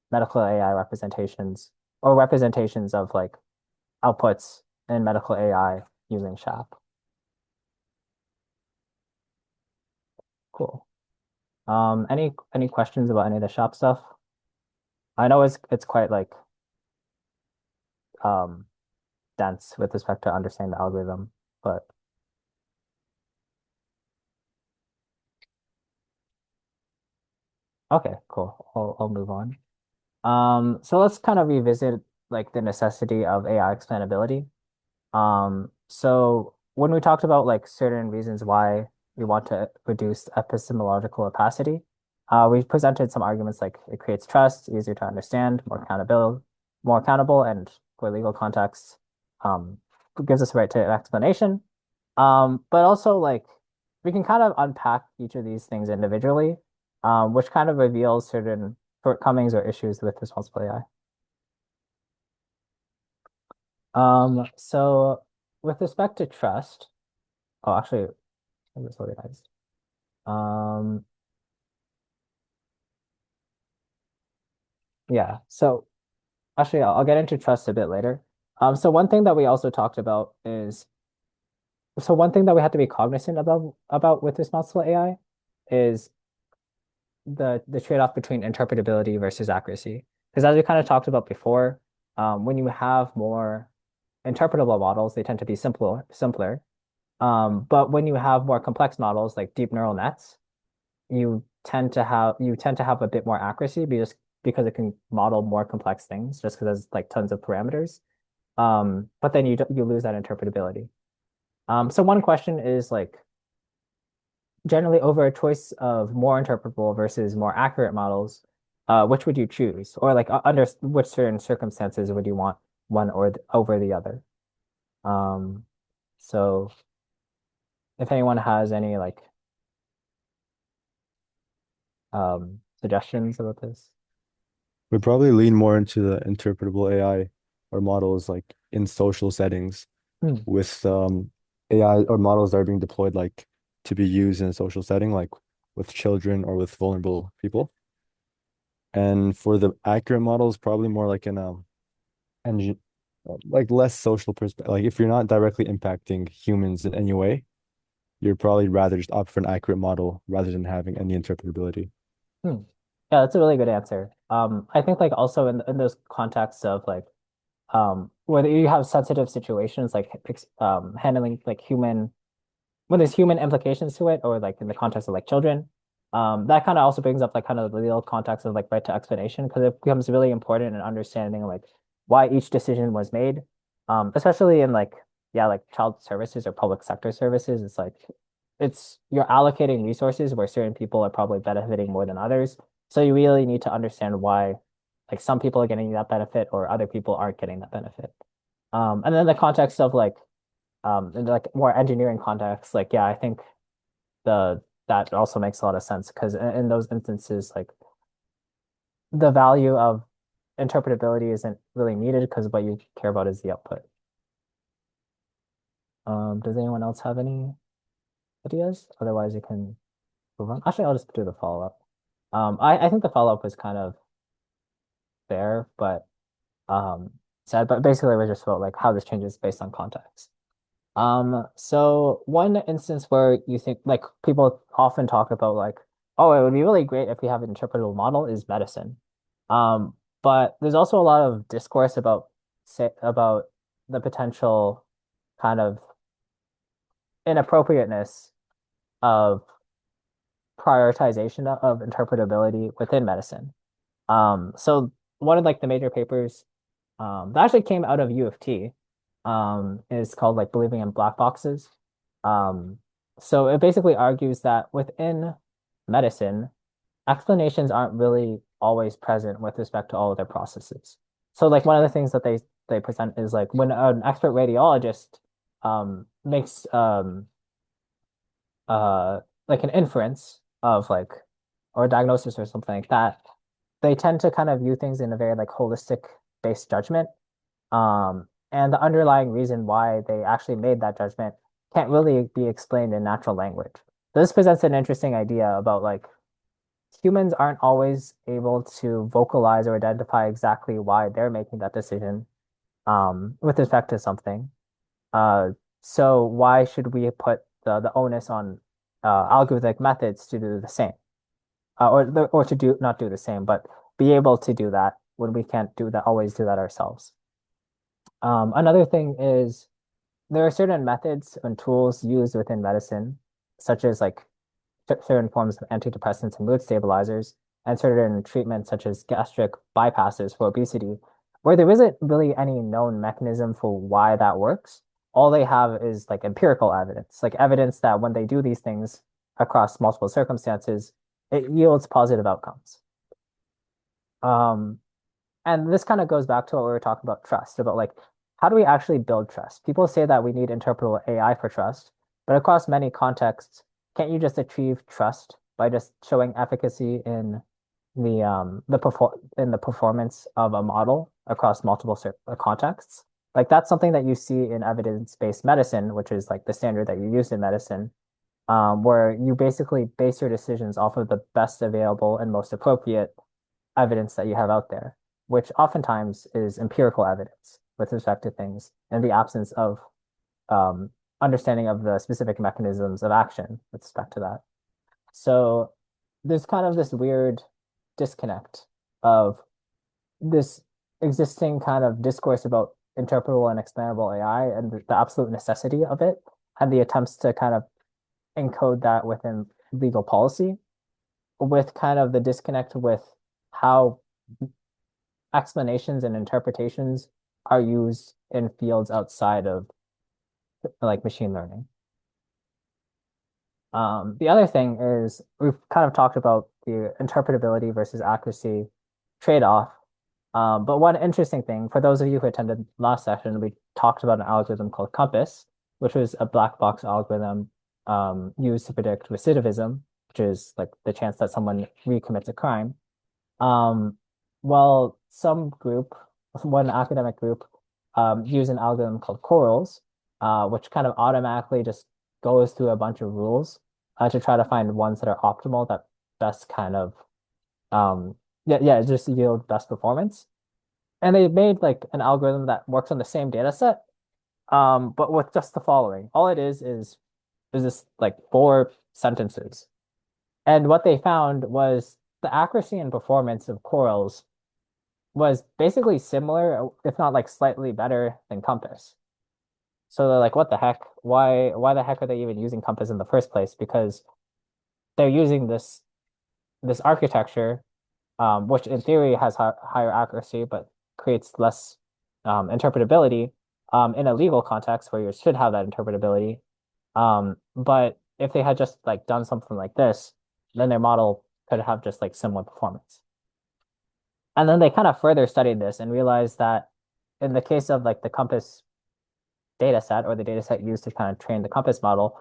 medical AI representations or representations of like outputs in medical AI using SHAP. Cool. Any questions about any of the SHAP stuff? I know it's quite like um dense with respect to understanding the algorithm, but okay, cool. I'll move on. So let's kind of revisit like the necessity of AI expandability. So when we talked about like certain reasons why we want to reduce epistemological opacity, we presented some arguments like it creates trust, easier to understand, more accountable, and for legal contexts, um, gives us a right to an explanation. But also like we can kind of unpack each of these things individually, which kind of reveals certain shortcomings or issues with responsible AI. So with respect to trust, oh, actually, I was organized. Um, yeah. So actually, I'll get into trust a bit later. So one thing that we also talked about is so one thing that we have to be cognizant about with responsible AI is the trade-off between interpretability versus accuracy. Because as we kind of talked about before, when you have more interpretable models, they tend to be simpler. But when you have more complex models like deep neural nets, you tend to have a bit more accuracy because it can model more complex things just because there's like tons of parameters. But then you lose that interpretability. So one question is like generally over a choice of more interpretable versus more accurate models, which would you choose? Or like under which certain circumstances would you want one over the other? Um, so if anyone has any like suggestions about this. We'd probably lean more into the interpretable AI or models like in social settings Hmm. with AI or models that are being deployed like to be used in a social setting, like with children or with vulnerable people. And for the accurate models, probably more like in engine like less social perspective. Like if you're not directly impacting humans in any way, you'd probably rather just opt for an accurate model rather than having any interpretability. Hmm. Yeah, that's a really good answer. I think like also in those contexts of like whether you have sensitive situations like handling like human when there's human implications to it, or like in the context of like children, that kind of also brings up like kind of the real context of like right to explanation because it becomes really important in understanding like why each decision was made, especially in like yeah like child services or public sector services. It's like it's you're allocating resources where certain people are probably benefiting more than others, so you really need to understand why like some people are getting that benefit or other people aren't getting that benefit. And then the context of like in like more engineering context, like yeah, I think the that also makes a lot of sense because in those instances, like the value of interpretability isn't really needed because what you care about is the output. Does anyone else have any ideas? Otherwise, you can move on. Actually, I'll just do the follow-up. I think the follow-up is kind of fair, but sad. But basically, we're just about like how this changes based on context. So one instance where you think like people often talk about like, oh, it would be really great if we have an interpretable model is medicine. But there's also a lot of discourse about say about the potential kind of inappropriateness of prioritization of interpretability within medicine. So one of like the major papers that actually came out of U of T is called like believing in black boxes. Um, so it basically argues that within medicine, explanations aren't really always present with respect to all of their processes. So like one of the things that they present is like when an expert radiologist makes like an inference of like or a diagnosis or something like that, they tend to kind of view things in a very like holistic based judgment. And the underlying reason why they actually made that judgment can't really be explained in natural language. This presents an interesting idea about like humans aren't always able to vocalize or identify exactly why they're making that decision with respect to something. Uh, so why should we put the onus on algorithmic methods to do the same, or to do not do the same, but be able to do that when we can't do that, always do that ourselves. Another thing is there are certain methods and tools used within medicine, such as like certain forms of antidepressants and mood stabilizers, and certain treatments such as gastric bypasses for obesity, where there isn't really any known mechanism for why that works. All they have is like empirical evidence, like evidence that when they do these things across multiple circumstances, it yields positive outcomes. Um, and this kind of goes back to what we were talking about trust, about like how do we actually build trust? People say that we need interpretable AI for trust, but across many contexts, can't you just achieve trust by just showing efficacy in the performance of a model across multiple contexts? Like that's something that you see in evidence-based medicine, which is like the standard that you use in medicine, where you basically base your decisions off of the best available and most appropriate evidence that you have out there, which oftentimes is empirical evidence with respect to things in the absence of um, understanding of the specific mechanisms of action with respect to that. So there's kind of this weird disconnect of this existing kind of discourse about interpretable and explainable AI and the absolute necessity of it, and the attempts to kind of encode that within legal policy, with kind of the disconnect with how explanations and interpretations are used in fields outside of like machine learning. The other thing is we've kind of talked about the interpretability versus accuracy trade-off. But one interesting thing, for those of you who attended last session, we talked about an algorithm called Compass, which was a black box algorithm used to predict recidivism, which is like the chance that someone recommits a crime. Um, well, one academic group, use an algorithm called Corals, which kind of automatically just goes through a bunch of rules to try to find ones that are optimal that best kind of just yield best performance. And they made like an algorithm that works on the same data set, but with just the following. All it is this like four sentences. And what they found was the accuracy and performance of corals was basically similar, if not like slightly better than Compass. So they're like, what the heck? Why the heck are they even using Compass in the first place? Because they're using this architecture, which in theory has higher accuracy, but creates less interpretability in a legal context where you should have that interpretability. But if they had just like done something like this, then their model could have just like similar performance. And then they kind of further studied this and realized that in the case of like the Compass data set or the data set used to kind of train the Compass model,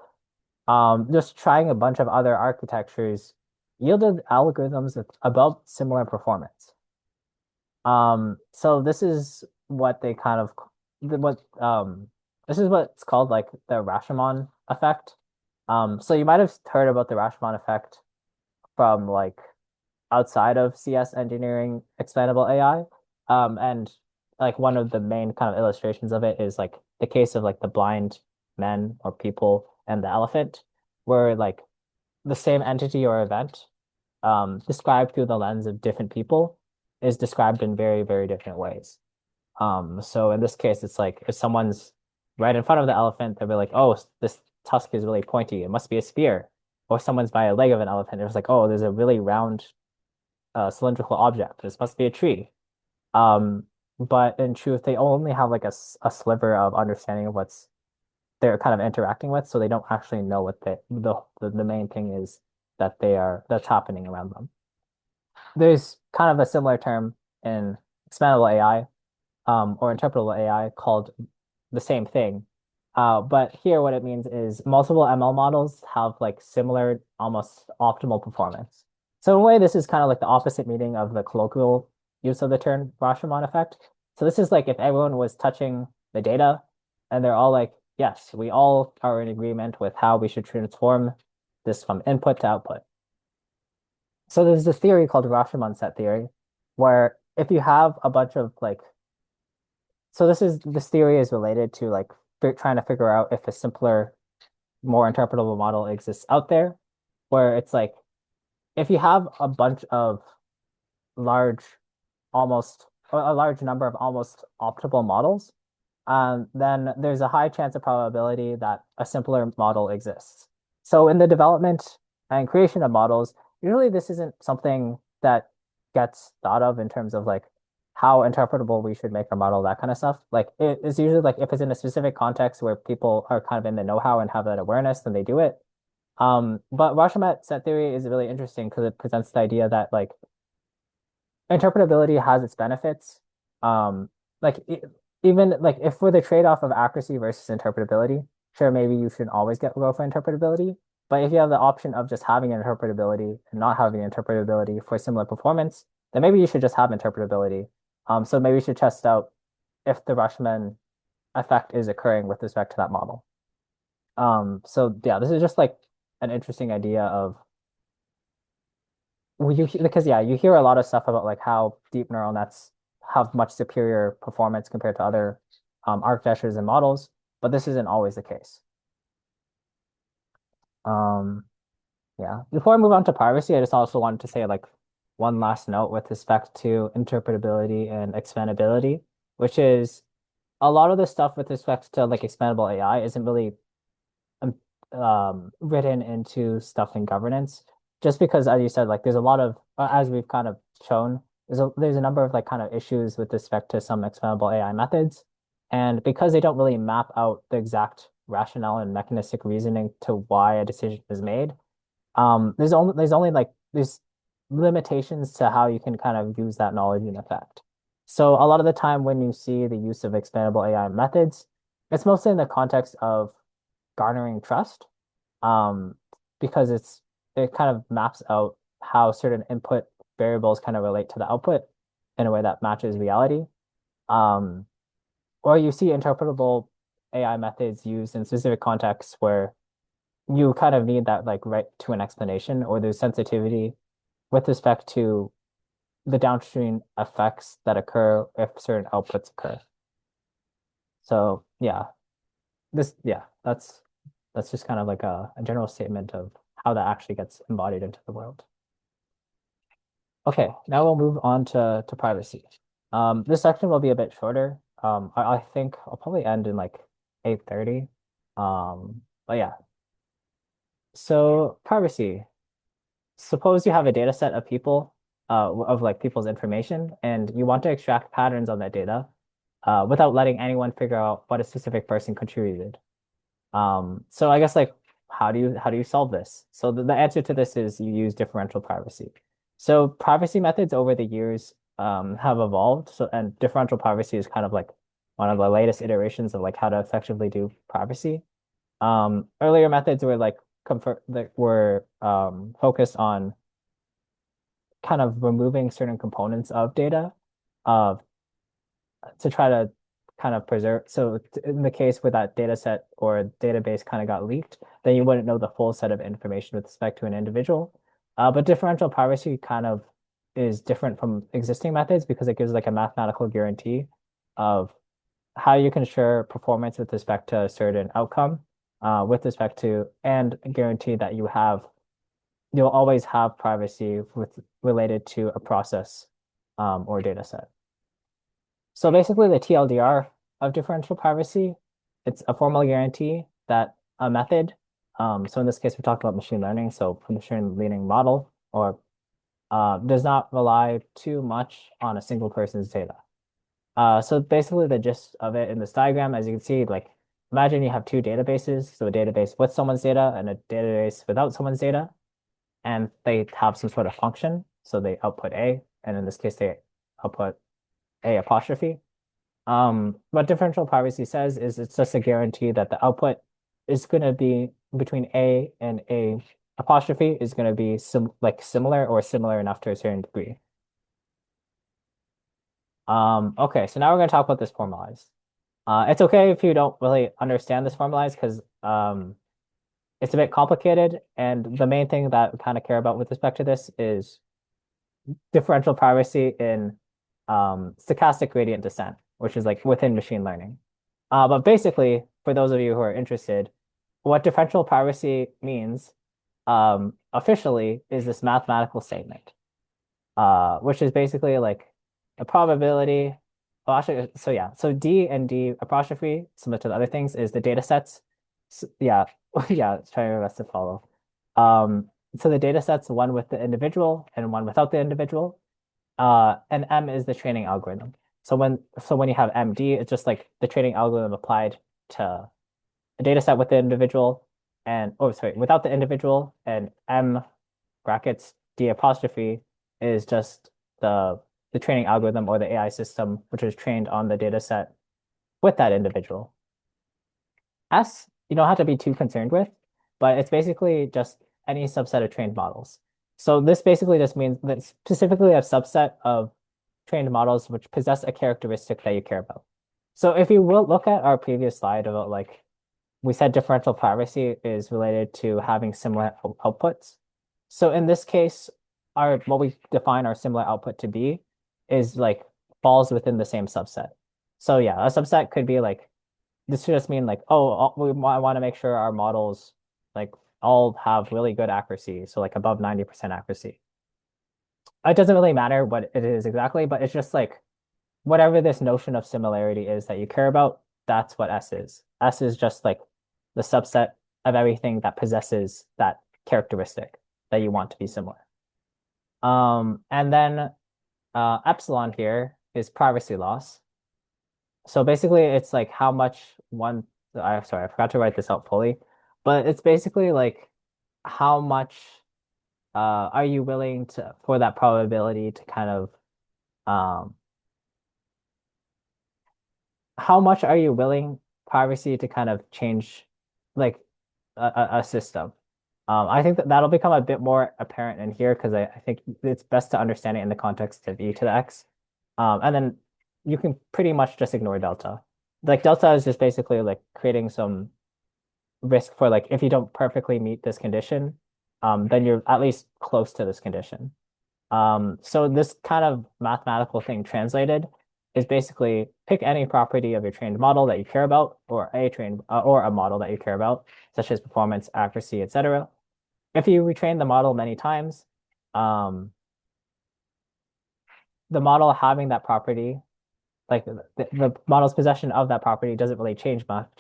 just trying a bunch of other architectures yielded algorithms with about similar performance. So this is what they kind of what this is what's called like the Rashomon effect. So you might have heard about the Rashomon effect from like outside of CS engineering expandable AI. And like one of the main kind of illustrations of it is like the case of like the blind men or people and the elephant, where like the same entity or event described through the lens of different people is described in very, very different ways. So in this case, it's like if someone's right in front of the elephant, they'll be like, oh, this tusk is really pointy. It must be a spear. Or someone's by a leg of an elephant, it's like, oh, there's a really round cylindrical object. This must be a tree. Um, but in truth, they only have like a sliver of understanding of what's they're kind of interacting with, so they don't actually know what the main thing is that's happening around them. There's kind of a similar term in expandable AI, or interpretable AI called the same thing. But here what it means is multiple ML models have like similar, almost optimal performance. So in a way, this is kind of like the opposite meaning of the colloquial use of the term Rashomon effect. So this is like if everyone was touching the data and they're all like, yes, we all are in agreement with how we should transform this from input to output. So there's this theory called Rashomon set theory, where if you have a bunch of like, so this theory is related to like trying to figure out if a simpler, more interpretable model exists out there, where it's like if you have a bunch of large, almost a large number of almost optimal models, then there's a high chance of probability that a simpler model exists. So in the development and creation of models, usually this isn't something that gets thought of in terms of like how interpretable we should make our model, that kind of stuff. Like it's usually like if it's in a specific context where people are kind of in the know-how and have that awareness, then they do it. But Rashomon set theory is really interesting because it presents the idea that like interpretability has its benefits. Like even like if for the trade-off of accuracy versus interpretability, sure, maybe you should always go for interpretability. But if you have the option of just having interpretability and not having interpretability for similar performance, then maybe you should just have interpretability. So maybe you should test out if the Rashomon effect is occurring with respect to that model. So yeah, this is just like an interesting idea of well, because yeah, you hear a lot of stuff about like how deep neural nets have much superior performance compared to other architectures and models, but this isn't always the case. Um, yeah. Before I move on to privacy, I just also wanted to say like one last note with respect to interpretability and expandability, which is a lot of the stuff with respect to like expandable AI isn't really um, written into stuff in governance, just because, as you said, like there's a lot of, as we've kind of shown, there's a number of like kind of issues with respect to some expandable AI methods, and because they don't really map out the exact rationale and mechanistic reasoning to why a decision is made, there's only like there's limitations to how you can kind of use that knowledge in effect. So a lot of the time when you see the use of expandable AI methods, it's mostly in the context of garnering trust, um, because it kind of maps out how certain input variables kind of relate to the output in a way that matches reality. Um, or you see interpretable AI methods used in specific contexts where you kind of need that like right to an explanation, or there's sensitivity with respect to the downstream effects that occur if certain outputs occur. So yeah, that's just kind of like a general statement of how that actually gets embodied into the world. Okay, now we'll move on to privacy. This section will be a bit shorter. I think I'll probably end in like 8:30. But yeah. So privacy. Suppose you have a data set of people, of like people's information, and you want to extract patterns on that data, without letting anyone figure out what a specific person contributed. So I guess like how do you solve this? So the answer to this is you use differential privacy. So privacy methods over the years have evolved. So and differential privacy is kind of like one of the latest iterations of like how to effectively do privacy. Earlier methods were like comfort that were focused on kind of removing certain components of data uh, to try to kind of preserve. So in the case where that data set or database kind of got leaked, then you wouldn't know the full set of information with respect to an individual. But differential privacy kind of is different from existing methods because it gives like a mathematical guarantee of how you can ensure performance with respect to a certain outcome, with respect to, and guarantee that you'll always have privacy with related to a process or data set. So basically the TLDR of differential privacy, it's a formal guarantee that a method, so in this case, we're talking about machine learning, so a machine learning model or does not rely too much on a single person's data. So basically the gist of it in this diagram, as you can see, like imagine you have two databases, so a database with someone's data and a database without someone's data, and they have some sort of function. So they output A, and in this case, they output A apostrophe. What differential privacy says is it's just a guarantee that the output is going to be between A and A apostrophe is going to be similar or similar enough to a certain degree. Okay, so now we're going to talk about this formalized. It's okay if you don't really understand this formalized because it's a bit complicated, and the main thing that we kind of care about with respect to this is differential privacy in stochastic gradient descent, which is like within machine learning. But basically, for those of you who are interested, what differential privacy means officially is this mathematical statement, which is basically like a probability. Well, actually, so yeah, so D and D apostrophe, similar to the other things, is the data sets. Yeah, yeah, trying my best to follow. So the data sets, one with the individual and one without the individual. And M is the training algorithm. So when you have MD, it's just like the training algorithm applied to a data set with the individual and oh sorry, without the individual, and M brackets D apostrophe is just the training algorithm or the AI system which is trained on the data set with that individual. S, you don't have to be too concerned with, but it's basically just any subset of trained models. So this basically just means that specifically a subset of trained models which possess a characteristic that you care about. So if you will look at our previous slide about like we said differential privacy is related to having similar outputs. So in this case, our what we define our similar output to be is like falls within the same subset. So yeah, a subset could be like this should just mean like, oh, we want to make sure our models like all have really good accuracy, so like above 90% accuracy. It doesn't really matter what it is exactly, but it's just like whatever this notion of similarity is that you care about, that's what S is. S is just like the subset of everything that possesses that characteristic that you want to be similar. And then epsilon here is privacy loss. So basically, it's like how much one. I'm sorry, I forgot to write this out fully, but it's basically like how much are you willing to for that probability to kind of um how much are you willing privacy to kind of change like a system? I think that that'll become a bit more apparent in here because I think it's best to understand it in the context of e to the x. And then you can pretty much just ignore delta. Like delta is just basically like creating some risk for like if you don't perfectly meet this condition, then you're at least close to this condition. So this kind of mathematical thing translated is basically pick any property of your trained model that you care about, or a model that you care about, such as performance, accuracy, etc. If you retrain the model many times, um, the model having that property, like the model's possession of that property doesn't really change much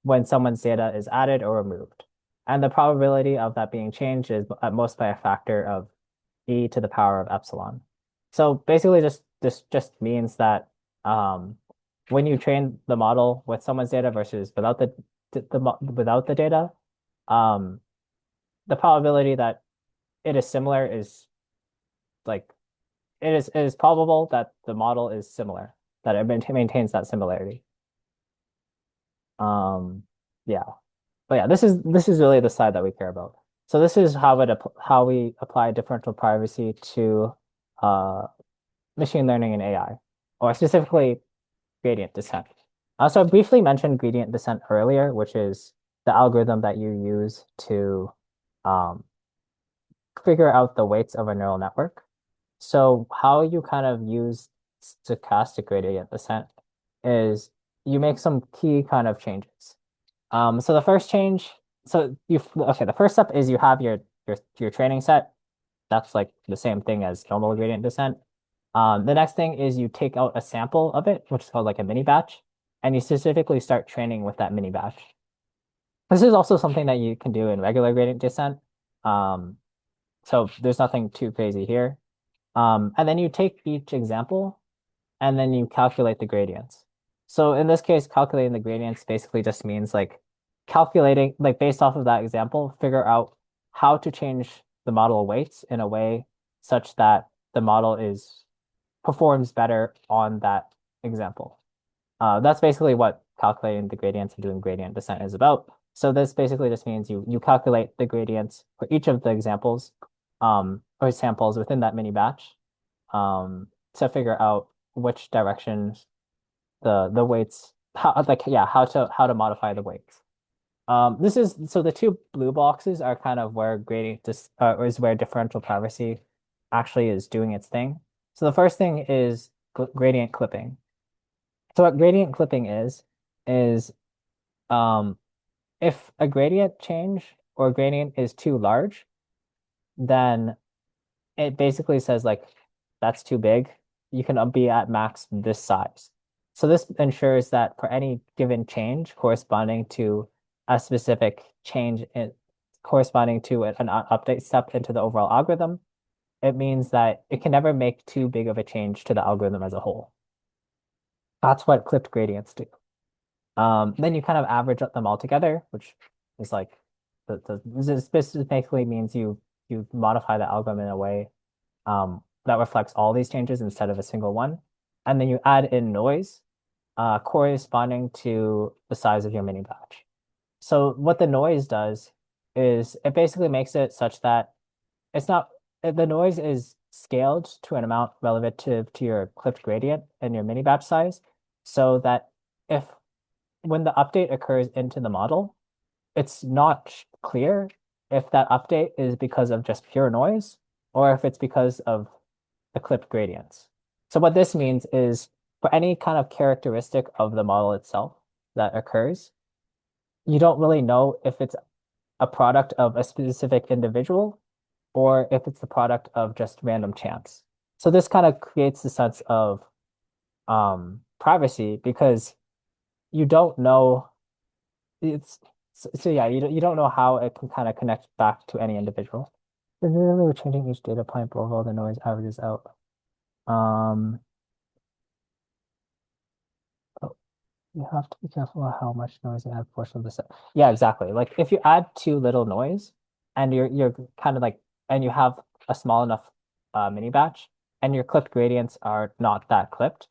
when someone's data is added or removed. And the probability of that being changed is at most by a factor of e to the power of epsilon. So basically this just means that when you train the model with someone's data versus without without the data, um, the probability that it is similar is like it is probable that the model is similar, that it maintains that similarity. Um, yeah. But yeah, this is really the side that we care about. So this is how we apply differential privacy to uh, machine learning and AI, or specifically gradient descent. So I briefly mentioned gradient descent earlier, which is the algorithm that you use to um, figure out the weights of a neural network. So how you kind of use stochastic gradient descent is you make some key kind of changes. So the first change, the first step is you have your training set. That's like the same thing as normal gradient descent. The next thing is you take out a sample of it, which is called like a mini batch, and you specifically start training with that mini batch. This is also something that you can do in regular gradient descent. Um, so there's nothing too crazy here. And then you take each example and then you calculate the gradients. So in this case, calculating the gradients basically just means like calculating, like based off of that example, figure out how to change the model weights in a way such that the model is performs better on that example. That's basically what calculating the gradients and doing gradient descent is about. So this basically just means you calculate the gradients for each of the examples or samples within that mini batch to figure out which directions the weights how to modify the weights. This is so the two blue boxes are kind of where gradient dis is where differential privacy actually is doing its thing. So the first thing is gradient clipping. So what gradient clipping is um if a gradient change or gradient is too large, then it basically says like that's too big. You can be at max this size. So this ensures that for any given change corresponding to a specific change in corresponding to an update step into the overall algorithm, it means that it can never make too big of a change to the algorithm as a whole. That's what clipped gradients do. Then you kind of average up them all together, which is like this basically means you modify the algorithm in a way that reflects all these changes instead of a single one. And then you add in noise corresponding to the size of your mini batch. So what the noise does is it basically makes it such that it's not the noise is scaled to an amount relative to your clipped gradient and your mini batch size, so that if when the update occurs into the model, it's not clear if that update is because of just pure noise or if it's because of the clipped gradients. So what this means is for any kind of characteristic of the model itself that occurs, you don't really know if it's a product of a specific individual or if it's the product of just random chance. So this kind of creates the sense of privacy because you don't know it's so yeah, you don't know how it can kind of connect back to any individual. Literally, we're changing each data point below the noise averages out. Um, oh, you have to be careful of how much noise you add portion of the set. Yeah, exactly. Like if you add too little noise and you're kind of like and you have a small enough mini batch and your clipped gradients are not that clipped,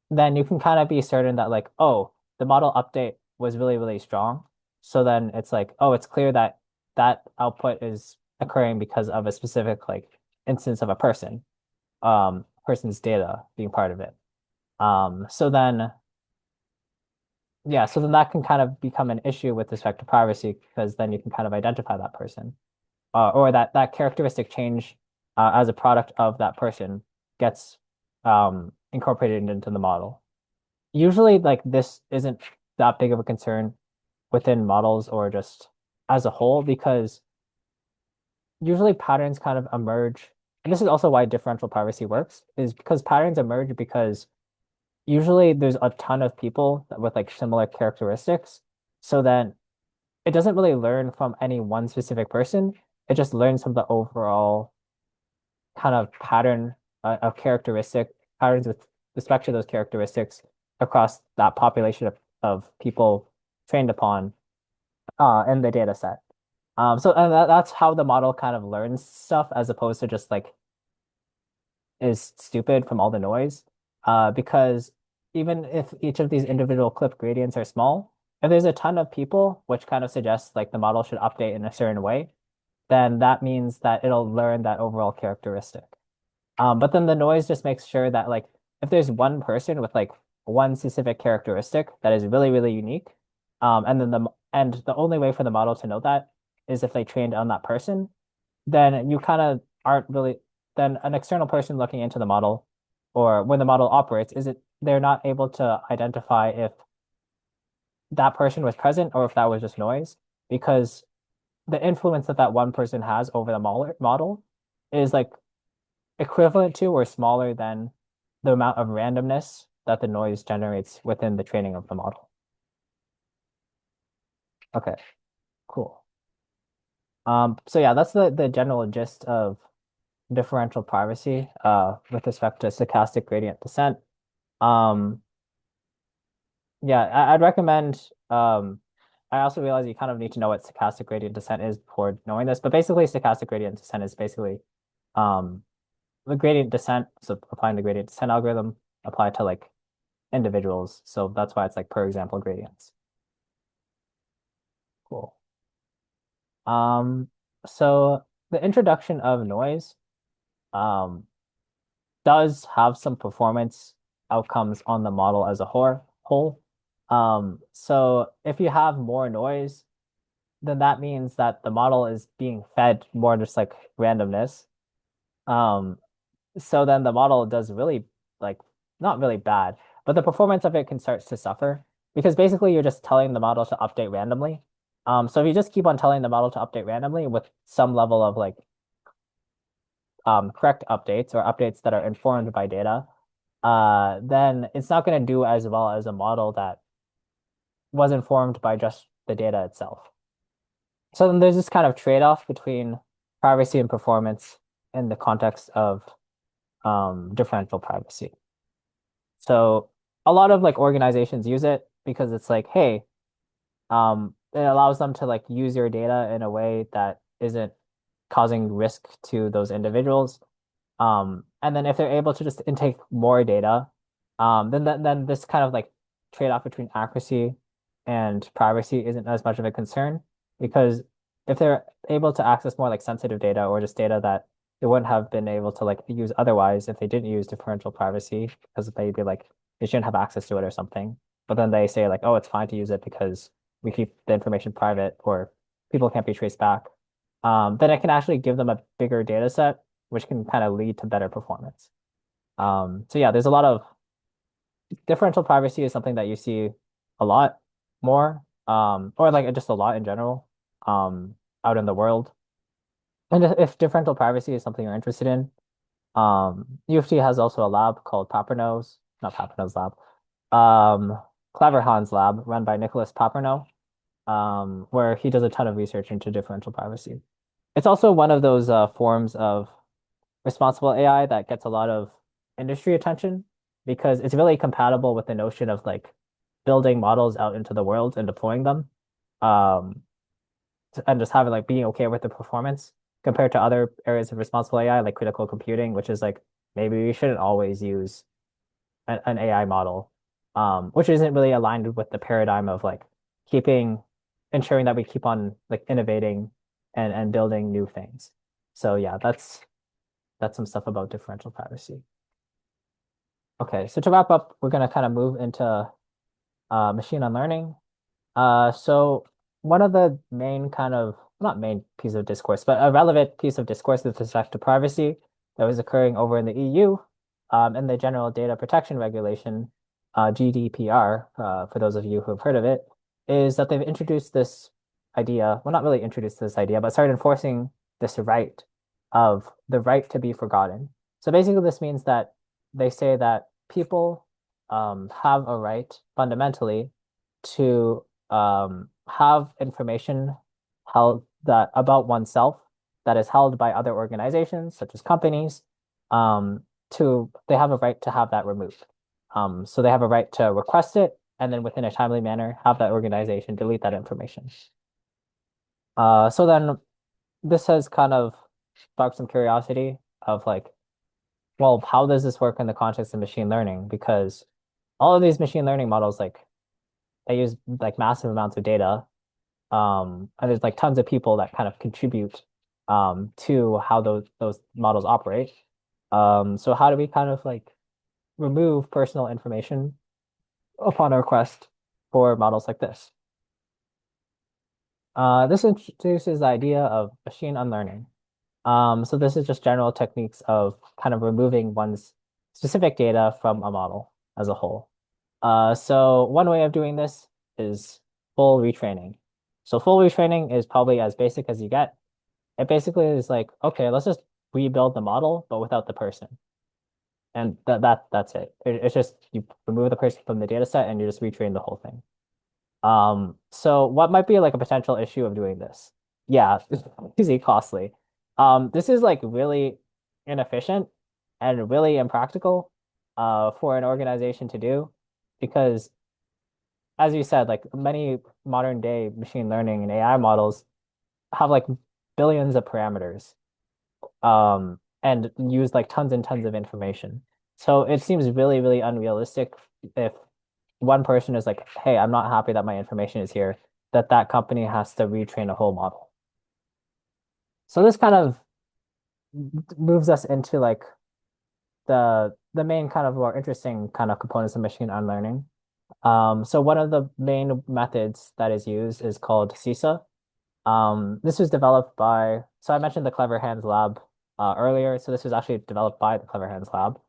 then you can kind of be certain that like, oh, the model update was really, really strong. So then it's like, oh, it's clear that that output is occurring because of a specific like instance of a person's data being part of it. So then yeah, so then that can kind of become an issue with respect to privacy because then you can kind of identify that person or that characteristic change as a product of that person gets incorporated into the model. Usually, like this isn't that big of a concern within models or just as a whole because usually patterns kind of emerge and this is also why differential privacy works, is because patterns emerge because usually there's a ton of people with like similar characteristics. So then it doesn't really learn from any one specific person. It just learns from the overall kind of pattern of characteristic patterns with respect to those characteristics across that population of people trained upon in the data set. So and that's how the model kind of learns stuff as opposed to just like is stupid from all the noise. Because even if each of these individual clip gradients are small, if there's a ton of people, which kind of suggests like the model should update in a certain way, then that means that it'll learn that overall characteristic. But then the noise just makes sure that like if there's one person with like one specific characteristic that is really, really unique, and the only way for the model to know that is if they trained on that person, then you kind of aren't really then an external person looking into the model or when the model operates, is it they're not able to identify if that person was present or if that was just noise because the influence that that one person has over the model is like equivalent to or smaller than the amount of randomness that the noise generates within the training of the model. Okay, cool. So yeah, that's the general gist of differential privacy with respect to stochastic gradient descent. Um, yeah, I'd recommend I also realize you kind of need to know what stochastic gradient descent is before knowing this, but basically stochastic gradient descent is basically um the gradient descent, so applying the gradient descent algorithm applied to like individuals. So that's why it's like per example gradients. Cool. Um, so the introduction of noise um does have some performance outcomes on the model as a whole. So if you have more noise, then that means that the model is being fed more just like randomness. Um, so then the model does really like not really bad, but the performance of it can start to suffer because basically you're just telling the model to update randomly. So if you just keep on telling the model to update randomly with some level of like correct updates or updates that are informed by data, then it's not going to do as well as a model that was informed by just the data itself. So then there's this kind of trade-off between privacy and performance in the context of differential privacy. So a lot of like organizations use it because it's like, hey, it allows them to like use your data in a way that isn't causing risk to those individuals. And then if they're able to just intake more data, then this kind of like trade-off between accuracy and privacy isn't as much of a concern because if they're able to access more like sensitive data or just data that they wouldn't have been able to like use otherwise if they didn't use differential privacy because they'd be like they shouldn't have access to it or something. But then they say like, oh, it's fine to use it because we keep the information private or people can't be traced back. Then it can actually give them a bigger data set which can kind of lead to better performance. So yeah, there's a lot of differential privacy is something that you see a lot more, or like just a lot in general, out in the world. And if differential privacy is something you're interested in, U of T has also a lab called Paperno's, not Paperno's lab, um, Claverhan's lab run by Nicholas Paperno, where he does a ton of research into differential privacy. It's also one of those forms of responsible AI that gets a lot of industry attention because it's really compatible with the notion of like building models out into the world and deploying them. Um, and just having like being okay with the performance compared to other areas of responsible AI like critical computing, which is like maybe we shouldn't always use an AI model, which isn't really aligned with the paradigm of like keeping ensuring that we keep on like innovating and building new things. So yeah, that's some stuff about differential privacy. Okay, so to wrap up, we're going to kind of move into machine learning. So one of the main kind of, not main piece of discourse, but a relevant piece of discourse with respect to privacy that was occurring over in the EU in the General Data Protection Regulation, GDPR, for those of you who have heard of it, is that they've introduced this idea, well, not really introduced this idea, but started enforcing this right of the right to be forgotten. So basically, this means that they say that people have a right fundamentally to have information held that about oneself that is held by other organizations, such as companies, they have a right to have that removed. So they have a right to request it, and then within a timely manner, have that organization delete that information. So then this has kind of sparked some curiosity of like, well, how does this work in the context of machine learning? Because all of these machine learning models, like they use like massive amounts of data, and there's like tons of people that kind of contribute to how those models operate. So how do we kind of like remove personal information upon a request for models like this? This introduces the idea of machine unlearning. So this is just general techniques of kind of removing one's specific data from a model as a whole. So one way of doing this is full retraining. So full retraining is probably as basic as you get. It basically is like, okay, let's just rebuild the model, but without the person. And that's it. It's just you remove the person from the data set and you just retrain the whole thing. So what might be like a potential issue of doing this? Yeah, it's easy costly. This is like really inefficient and really impractical for an organization to do because as you said, like many modern day machine learning and AI models have like billions of parameters and use like tons and tons of information. So it seems really, really unrealistic if one person is like, hey, I'm not happy that my information is here, that company has to retrain a whole model. So this kind of moves us into like the main kind of more interesting kind of components of machine learning. So one of the main methods that is used is called CISA. This was developed by, so I mentioned the Clever Hands lab earlier. So this was actually developed by the Clever Hands lab,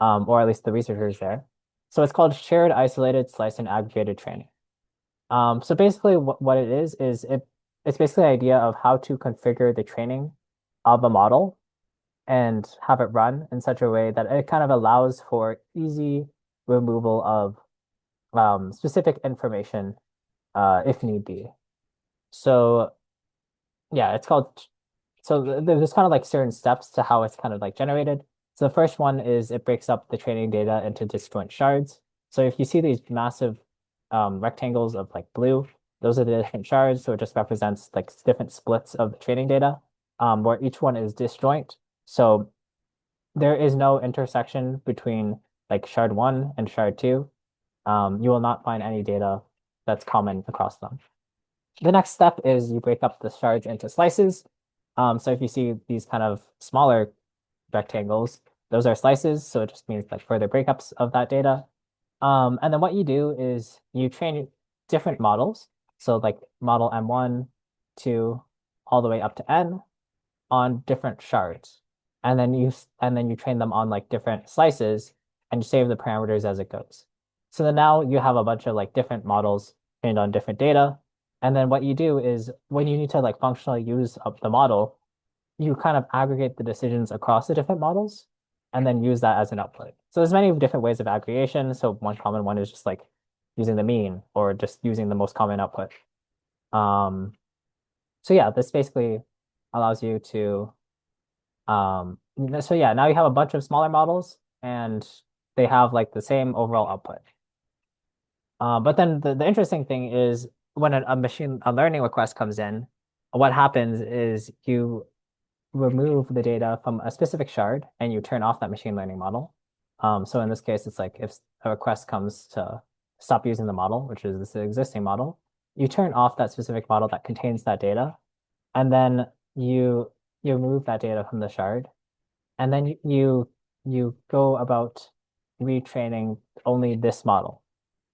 or at least the researchers there. So it's called shared, isolated, sliced, and aggregated training. So basically what it is it's basically the idea of how to configure the training of a model and have it run in such a way that it kind of allows for easy removal of specific information if need be. So yeah, it's called so there's kind of like certain steps to how it's kind of like generated. So the first one is it breaks up the training data into disjoint shards. So if you see these massive rectangles of like blue, those are the different shards. So it just represents like different splits of the training data, where each one is disjoint. So there is no intersection between like shard one and shard two. You will not find any data that's common across them. The next step is you break up the shards into slices. So if you see these kind of smaller rectangles, those are slices. So it just means like further breakups of that data. And then what you do is you train different models. So like model M1, 2, all the way up to N on different shards. And then you train them on like different slices and you save the parameters as it goes. So then now you have a bunch of like different models trained on different data. And then what you do is when you need to like functionally use up the model, you kind of aggregate the decisions across the different models and then use that as an output. So there's many different ways of aggregation. So one common one is just like using the mean or just using the most common output. Um, so yeah, this basically allows you to so yeah, now you have a bunch of smaller models and they have like the same overall output. But then the interesting thing is when a learning request comes in, what happens is you remove the data from a specific shard and you turn off that machine learning model. So in this case, it's like if a request comes to stop using the model, which is this existing model, you turn off that specific model that contains that data, and then you remove that data from the shard, and then you go about retraining only this model.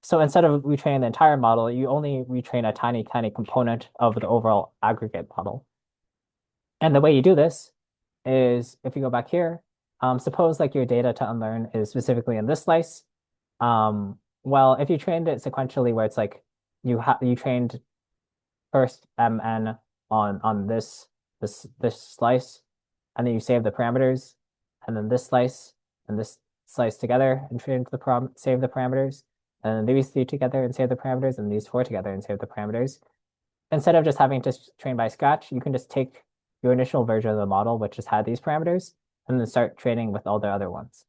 So instead of retraining the entire model, you only retrain a tiny, tiny component of the overall aggregate model. And the way you do this is if you go back here, suppose like your data to unlearn is specifically in this slice. Well, if you trained it sequentially where it's like you trained first MN on this slice, and then you save the parameters, and then this slice and this slice together and train the save the parameters, and then these three together and save the parameters, and these four together and save the parameters. Instead of just having to train by scratch, you can just take your initial version of the model, which just had these parameters, and then start training with all the other ones.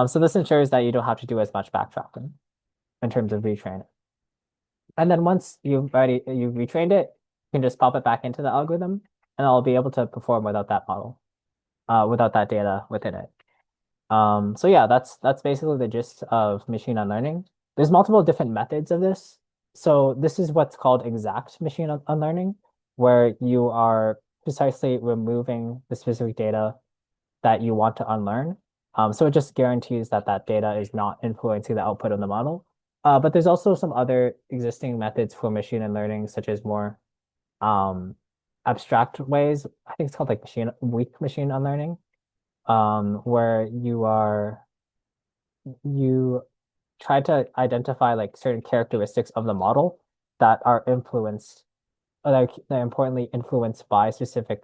So this ensures that you don't have to do as much backtracking in terms of retraining. And then once you've retrained it, you can just pop it back into the algorithm, and it'll be able to perform without that model, without that data within it. So yeah, that's basically the gist of machine unlearning. There's multiple different methods of this. So this is what's called exact machine unlearning, where you are precisely removing the specific data that you want to unlearn. So it just guarantees that that data is not influencing the output of the model. But there's also some other existing methods for machine learning, such as more abstract ways. I think it's called like weak machine unlearning, where you try to identify like certain characteristics of the model that are influenced, or that are importantly influenced by specific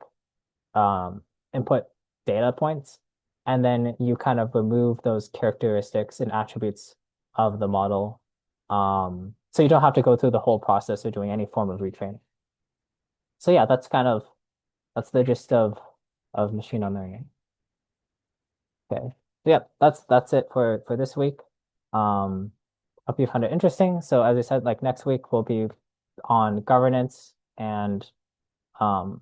input data points, and then you kind of remove those characteristics and attributes of the model. So you don't have to go through the whole process of doing any form of retraining. So yeah, that's the gist of machine learning. Okay. So yeah, that's it for this week. Hope you found it interesting. So as I said, like next week we'll be on governance and um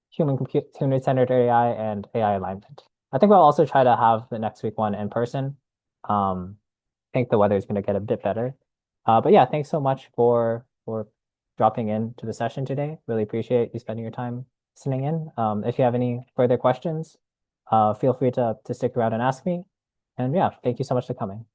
human-centered AI and AI alignment. I think we'll also try to have the next week one in person. I think the weather is going to get a bit better. But yeah, thanks so much for dropping in to the session today. Really appreciate you spending your time listening in. If you have any further questions, feel free to stick around and ask me. And yeah, thank you so much for coming.